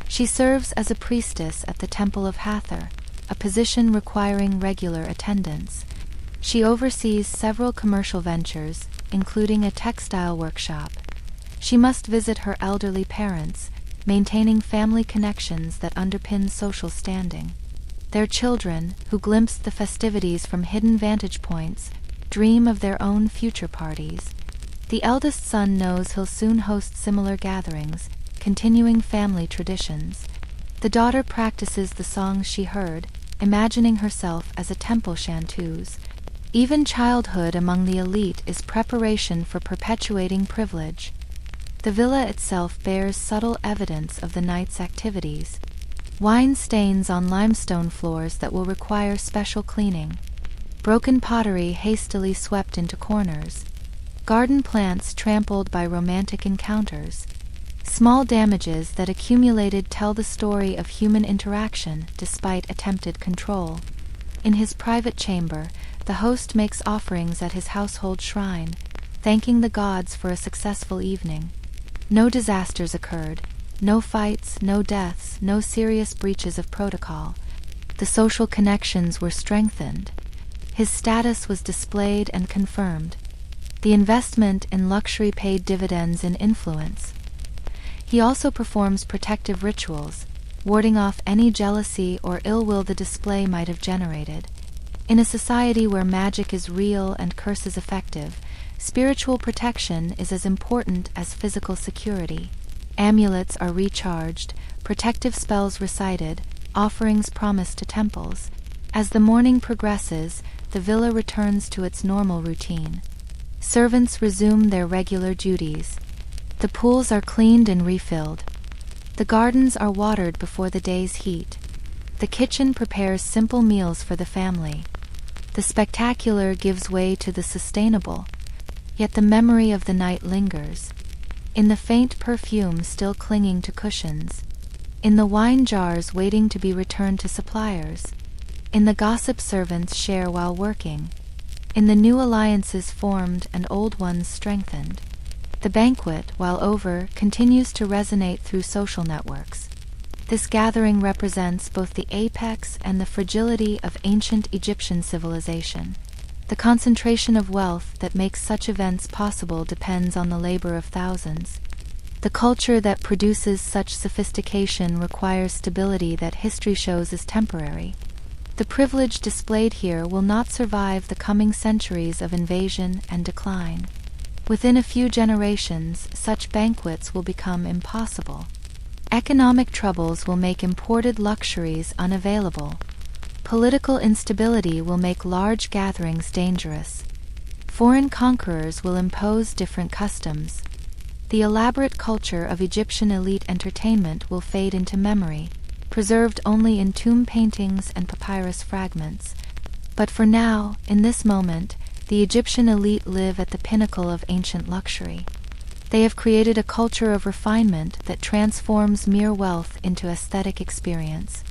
She serves as a priestess at the Temple of Hathor, a position requiring regular attendance. She oversees several commercial ventures, including a textile workshop. She must visit her elderly parents, maintaining family connections that underpin social standing. Their children, who glimpse the festivities from hidden vantage points, dream of their own future parties. The eldest son knows he'll soon host similar gatherings, continuing family traditions. The daughter practices the songs she heard, imagining herself as a temple chanteuse. Even childhood among the elite is preparation for perpetuating privilege. The villa itself bears subtle evidence of the night's activities. Wine stains on limestone floors that will require special cleaning. Broken pottery hastily swept into corners. Garden plants trampled by romantic encounters. Small damages that accumulated tell the story of human interaction despite attempted control. In his private chamber, the host makes offerings at his household shrine, thanking the gods for a successful evening. No disasters occurred. No fights, no deaths, no serious breaches of protocol. The social connections were strengthened. His status was displayed and confirmed. The investment in luxury paid dividends in influence. He also performs protective rituals, warding off any jealousy or ill will the display might have generated. In a society where magic is real and curse is effective, spiritual protection is as important as physical security. Amulets are recharged, protective spells recited, offerings promised to temples. As the morning progresses, the villa returns to its normal routine. Servants resume their regular duties. The pools are cleaned and refilled. The gardens are watered before the day's heat. The kitchen prepares simple meals for the family. The spectacular gives way to the sustainable. Yet the memory of the night lingers. In the faint perfume still clinging to cushions. In the wine jars waiting to be returned to suppliers. In the gossip servants share while working. In the new alliances formed and old ones strengthened. The banquet, while over, continues to resonate through social networks. This gathering represents both the apex and the fragility of ancient Egyptian civilization. The concentration of wealth that makes such events possible depends on the labor of thousands. The culture that produces such sophistication requires stability that history shows is temporary. The privilege displayed here will not survive the coming centuries of invasion and decline. Within a few generations, such banquets will become impossible. Economic troubles will make imported luxuries unavailable. Political instability will make large gatherings dangerous. Foreign conquerors will impose different customs. The elaborate culture of Egyptian elite entertainment will fade into memory, preserved only in tomb paintings and papyrus fragments. But for now, in this moment, the Egyptian elite live at the pinnacle of ancient luxury. They have created a culture of refinement that transforms mere wealth into aesthetic experience.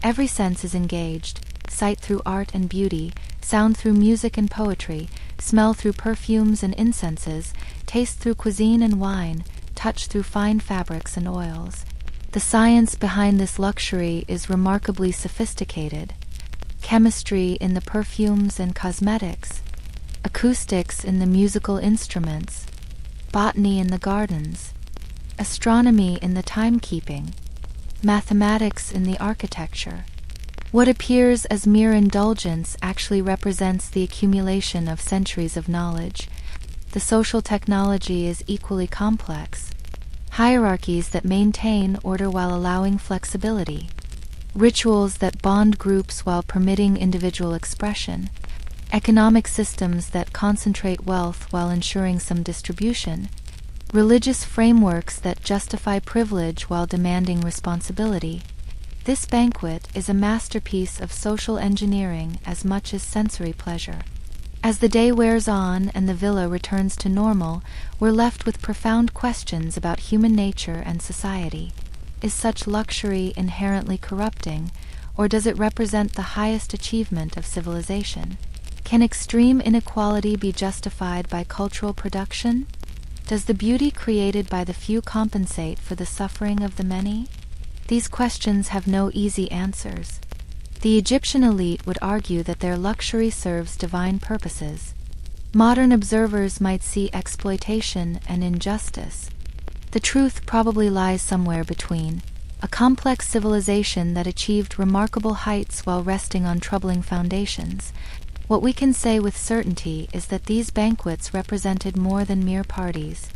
Every sense is engaged: sight through art and beauty, sound through music and poetry, smell through perfumes and incenses, taste through cuisine and wine, touch through fine fabrics and oils. The science behind this luxury is remarkably sophisticated. Chemistry in the perfumes and cosmetics, acoustics in the musical instruments, botany in the gardens, astronomy in the timekeeping, mathematics in the architecture. What appears as mere indulgence actually represents the accumulation of centuries of knowledge. The social technology is equally complex. Hierarchies that maintain order while allowing flexibility. Rituals that bond groups while permitting individual expression. Economic systems that concentrate wealth while ensuring some distribution. Religious frameworks that justify privilege while demanding responsibility. This banquet is a masterpiece of social engineering as much as sensory pleasure. As the day wears on and the villa returns to normal, we're left with profound questions about human nature and society. Is such luxury inherently corrupting, or does it represent the highest achievement of civilization? Can extreme inequality be justified by cultural production? Does the beauty created by the few compensate for the suffering of the many? These questions have no easy answers. The Egyptian elite would argue that their luxury serves divine purposes. Modern observers might see exploitation and injustice. The truth probably lies somewhere between, a complex civilization that achieved remarkable heights while resting on troubling foundations. What we can say with certainty is that these banquets represented more than mere parties.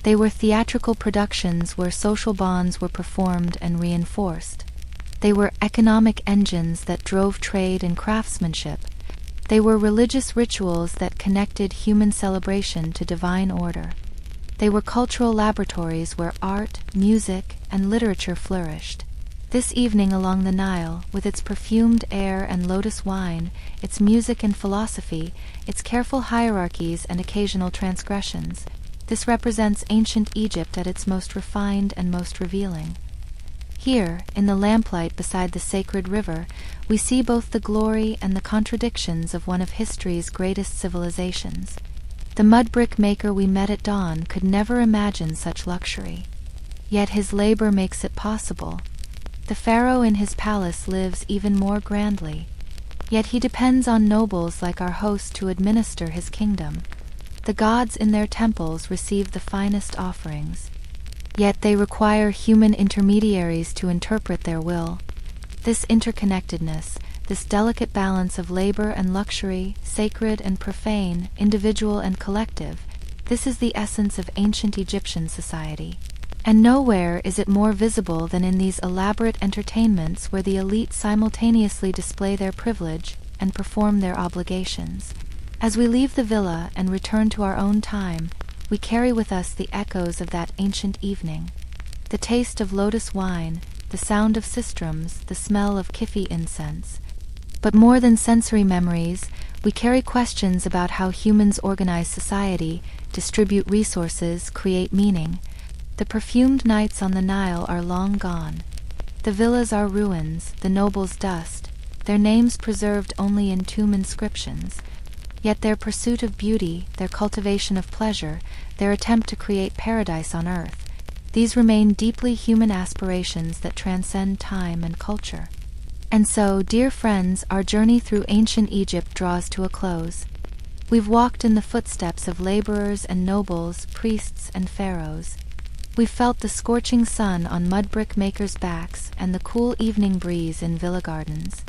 They were theatrical productions where social bonds were performed and reinforced. They were economic engines that drove trade and craftsmanship. They were religious rituals that connected human celebration to divine order. They were cultural laboratories where art, music, and literature flourished. This evening along the Nile, with its perfumed air and lotus wine, its music and philosophy, its careful hierarchies and occasional transgressions, this represents ancient Egypt at its most refined and most revealing. Here, in the lamplight beside the sacred river, we see both the glory and the contradictions of one of history's greatest civilizations. The mud brick maker we met at dawn could never imagine such luxury. Yet his labor makes it possible. The Pharaoh in his palace lives even more grandly. Yet he depends on nobles like our host to administer his kingdom. The gods in their temples receive the finest offerings. Yet they require human intermediaries to interpret their will. This interconnectedness, this delicate balance of labor and luxury, sacred and profane, individual and collective, this is the essence of ancient Egyptian society. And nowhere is it more visible than in these elaborate entertainments where the elite simultaneously display their privilege and perform their obligations. As we leave the villa and return to our own time, we carry with us the echoes of that ancient evening. The taste of lotus wine, the sound of sistrums, the smell of kifi incense. But more than sensory memories, we carry questions about how humans organize society, distribute resources, create meaning. The perfumed nights on the Nile are long gone. The villas are ruins, the nobles dust, their names preserved only in tomb inscriptions. Yet their pursuit of beauty, their cultivation of pleasure, their attempt to create paradise on earth, these remain deeply human aspirations that transcend time and culture. And so, dear friends, our journey through ancient Egypt draws to a close. We've walked in the footsteps of laborers and nobles, priests and pharaohs. We've felt the scorching sun on mud brick makers' backs and the cool evening breeze in villa gardens.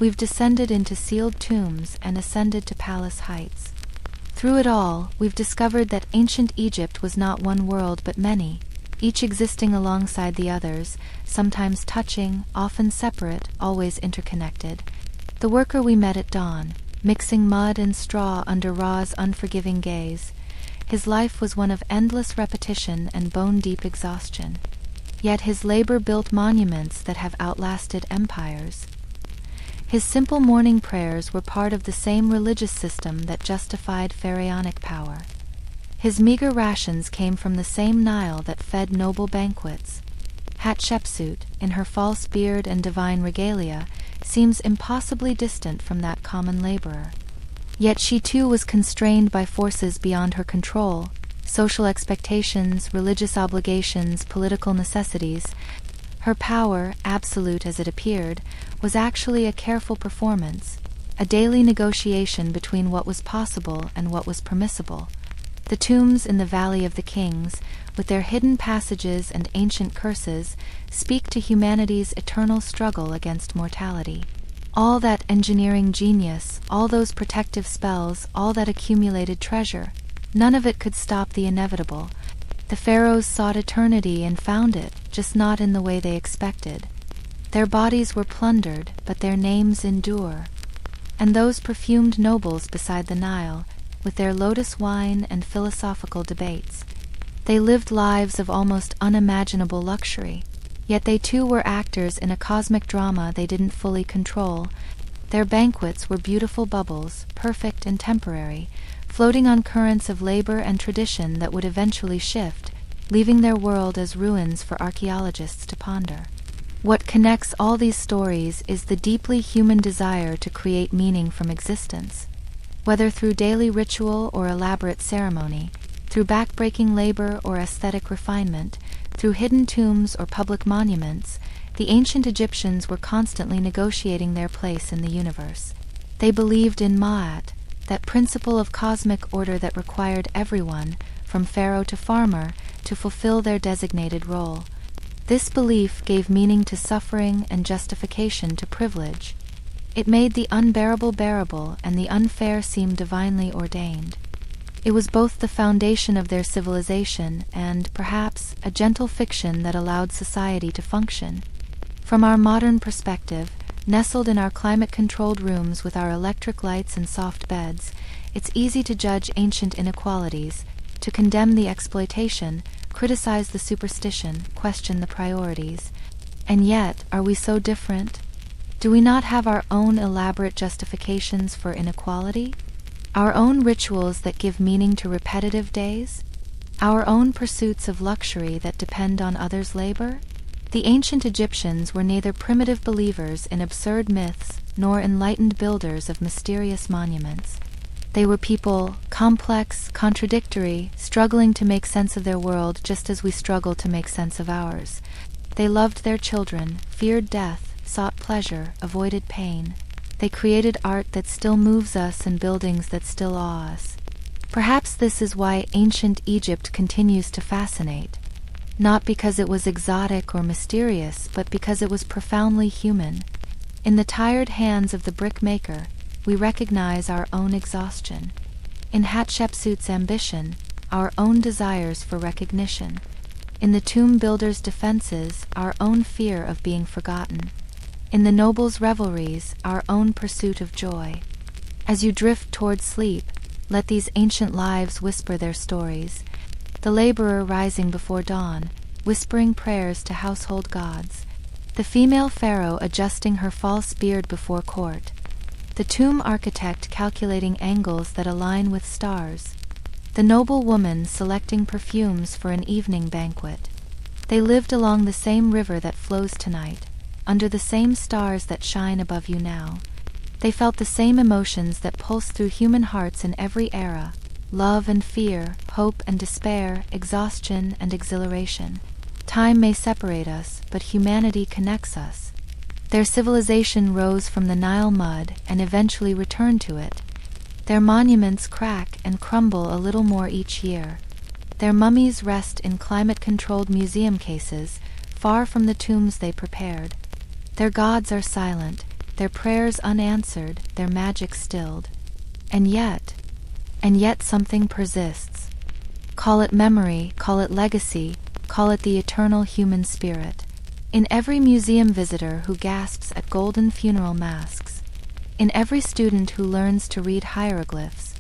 We've descended into sealed tombs and ascended to palace heights. Through it all, we've discovered that ancient Egypt was not one world but many, each existing alongside the others, sometimes touching, often separate, always interconnected. The worker we met at dawn, mixing mud and straw under Ra's unforgiving gaze. His life was one of endless repetition and bone-deep exhaustion. Yet his labor built monuments that have outlasted empires. His simple morning prayers were part of the same religious system that justified pharaonic power. His meager rations came from the same Nile that fed noble banquets. Hatshepsut, in her false beard and divine regalia, seems impossibly distant from that common laborer. Yet she too was constrained by forces beyond her control, social expectations, religious obligations, political necessities. Her power, absolute as it appeared, was actually a careful performance, a daily negotiation between what was possible and what was permissible. The tombs in the Valley of the Kings, with their hidden passages and ancient curses, speak to humanity's eternal struggle against mortality. All that engineering genius, all those protective spells, all that accumulated treasure, none of it could stop the inevitable. The pharaohs sought eternity and found it, just not in the way they expected. Their bodies were plundered, but their names endure. And those perfumed nobles beside the Nile, with their lotus wine and philosophical debates, they lived lives of almost unimaginable luxury. Yet they too were actors in a cosmic drama they didn't fully control. Their banquets were beautiful bubbles, perfect and temporary, floating on currents of labor and tradition that would eventually shift, leaving their world as ruins for archaeologists to ponder. What connects all these stories is the deeply human desire to create meaning from existence. Whether through daily ritual or elaborate ceremony, through backbreaking labor or aesthetic refinement, through hidden tombs or public monuments, the ancient Egyptians were constantly negotiating their place in the universe. They believed in Ma'at, that principle of cosmic order that required everyone, from pharaoh to farmer, to fulfill their designated role. This belief gave meaning to suffering and justification to privilege. It made the unbearable bearable and the unfair seem divinely ordained. It was both the foundation of their civilization and, perhaps, a gentle fiction that allowed society to function. From our modern perspective, nestled in our climate-controlled rooms with our electric lights and soft beds, it's easy to judge ancient inequalities, to condemn the exploitation, criticize the superstition, question the priorities. And yet, are we so different? Do we not have our own elaborate justifications for inequality? Our own rituals that give meaning to repetitive days? Our own pursuits of luxury that depend on others' labor? The ancient Egyptians were neither primitive believers in absurd myths nor enlightened builders of mysterious monuments. They were people, complex, contradictory, struggling to make sense of their world just as we struggle to make sense of ours. They loved their children, feared death, sought pleasure, avoided pain. They created art that still moves us and buildings that still awe us. Perhaps this is why ancient Egypt continues to fascinate. Not because it was exotic or mysterious, but because it was profoundly human. In the tired hands of the brick maker, we recognize our own exhaustion. In Hatshepsut's ambition, our own desires for recognition. In the tomb builder's defenses, our own fear of being forgotten. In the noble's revelries, our own pursuit of joy. As you drift toward sleep, let these ancient lives whisper their stories. The laborer rising before dawn, whispering prayers to household gods. The female pharaoh adjusting her false beard before court. The tomb architect calculating angles that align with stars. The noble woman selecting perfumes for an evening banquet. They lived along the same river that flows tonight, under the same stars that shine above you now. They felt the same emotions that pulse through human hearts in every era: love and fear, hope and despair, exhaustion and exhilaration. Time may separate us, but humanity connects us. Their civilization rose from the Nile mud and eventually returned to it. Their monuments crack and crumble a little more each year. Their mummies rest in climate-controlled museum cases, far from the tombs they prepared. Their gods are silent, their prayers unanswered, their magic stilled. And yet, And yet something persists. Call it memory, call it legacy, call it the eternal human spirit. In every museum visitor who gasps at golden funeral masks, in every student who learns to read hieroglyphs,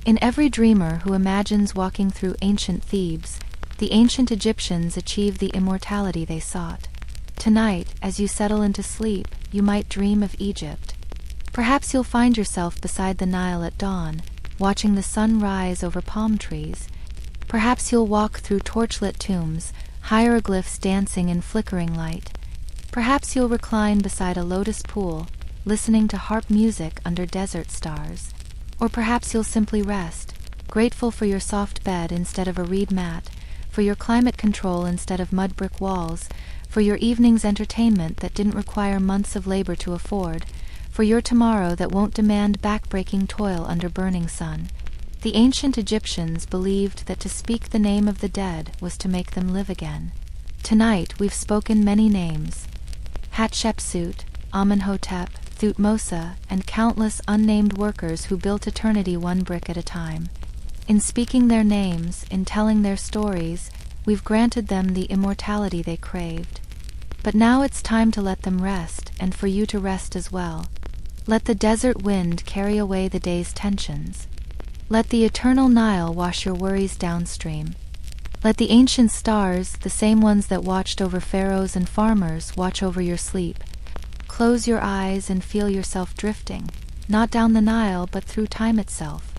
in every dreamer who imagines walking through ancient Thebes, the ancient Egyptians achieved the immortality they sought. Tonight, as you settle into sleep, you might dream of Egypt. Perhaps you'll find yourself beside the Nile at dawn, watching the sun rise over palm trees. Perhaps you'll walk through torchlit tombs, hieroglyphs dancing in flickering light. Perhaps you'll recline beside a lotus pool, listening to harp music under desert stars. Or perhaps you'll simply rest, grateful for your soft bed instead of a reed mat, for your climate control instead of mud brick walls, for your evening's entertainment that didn't require months of labor to afford, for your tomorrow that won't demand back-breaking toil under burning sun. The ancient Egyptians believed that to speak the name of the dead was to make them live again. Tonight we've spoken many names: Hatshepsut, Amenhotep, Thutmose, and countless unnamed workers who built eternity one brick at a time. In speaking their names, in telling their stories, we've granted them the immortality they craved. But now it's time to let them rest, and for you to rest as well. Let the desert wind carry away the day's tensions. Let the eternal Nile wash your worries downstream. Let the ancient stars, the same ones that watched over pharaohs and farmers, watch over your sleep. Close your eyes and feel yourself drifting, not down the Nile but through time itself,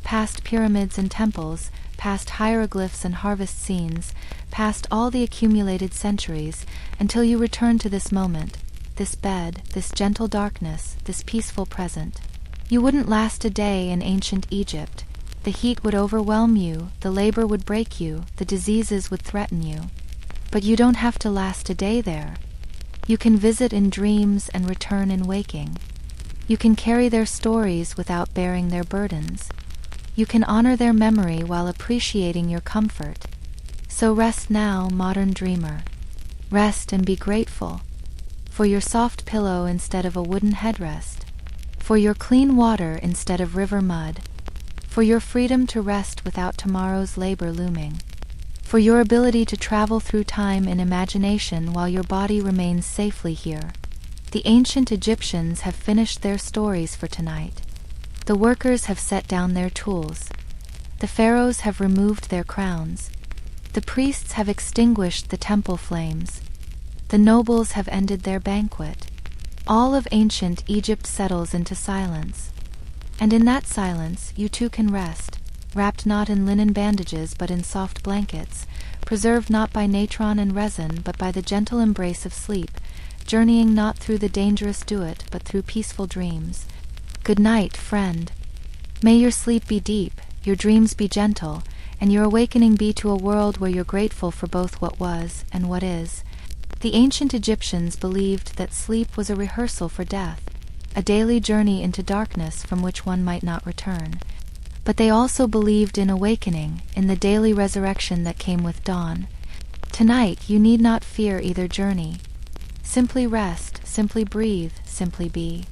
past pyramids and temples, past hieroglyphs and harvest scenes, past all the accumulated centuries, until you return to this moment, this bed, this gentle darkness, this peaceful present. You wouldn't last a day in ancient Egypt. The heat would overwhelm you, the labor would break you, the diseases would threaten you. But you don't have to last a day there. You can visit in dreams and return in waking. You can carry their stories without bearing their burdens. You can honor their memory while appreciating your comfort. So rest now, modern dreamer. Rest and be grateful. For your soft pillow instead of a wooden headrest. For your clean water instead of river mud. For your freedom to rest without tomorrow's labor looming. For your ability to travel through time in imagination while your body remains safely here. The ancient Egyptians have finished their stories for tonight. The workers have set down their tools. The pharaohs have removed their crowns. The priests have extinguished the temple flames. The nobles have ended their banquet. All of ancient Egypt settles into silence. And in that silence, you too can rest, wrapped not in linen bandages but in soft blankets, preserved not by natron and resin but by the gentle embrace of sleep, journeying not through the dangerous duet but through peaceful dreams. Good night, friend. May your sleep be deep, your dreams be gentle, and your awakening be to a world where you're grateful for both what was and what is. The ancient Egyptians believed that sleep was a rehearsal for death, a daily journey into darkness from which one might not return. But they also believed in awakening, in the daily resurrection that came with dawn. Tonight you need not fear either journey. Simply rest, simply breathe, simply be.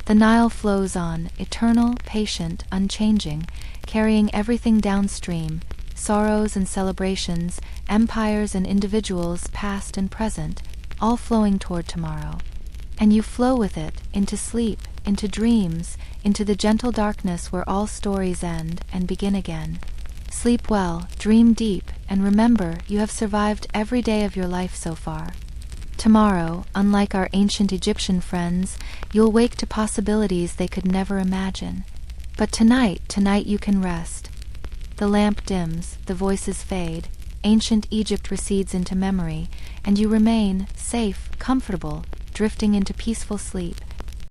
The Nile flows on, eternal, patient, unchanging, carrying everything downstream, sorrows and celebrations, empires and individuals past and present, all flowing toward tomorrow. And you flow with it, into sleep, into dreams, into the gentle darkness where all stories end and begin again. Sleep well, dream deep, and remember you have survived every day of your life so far. Tomorrow, unlike our ancient Egyptian friends, you'll wake to possibilities they could never imagine. But tonight you can rest. The lamp dims, the voices fade, ancient Egypt recedes into memory, and you remain, safe, comfortable, drifting into peaceful sleep.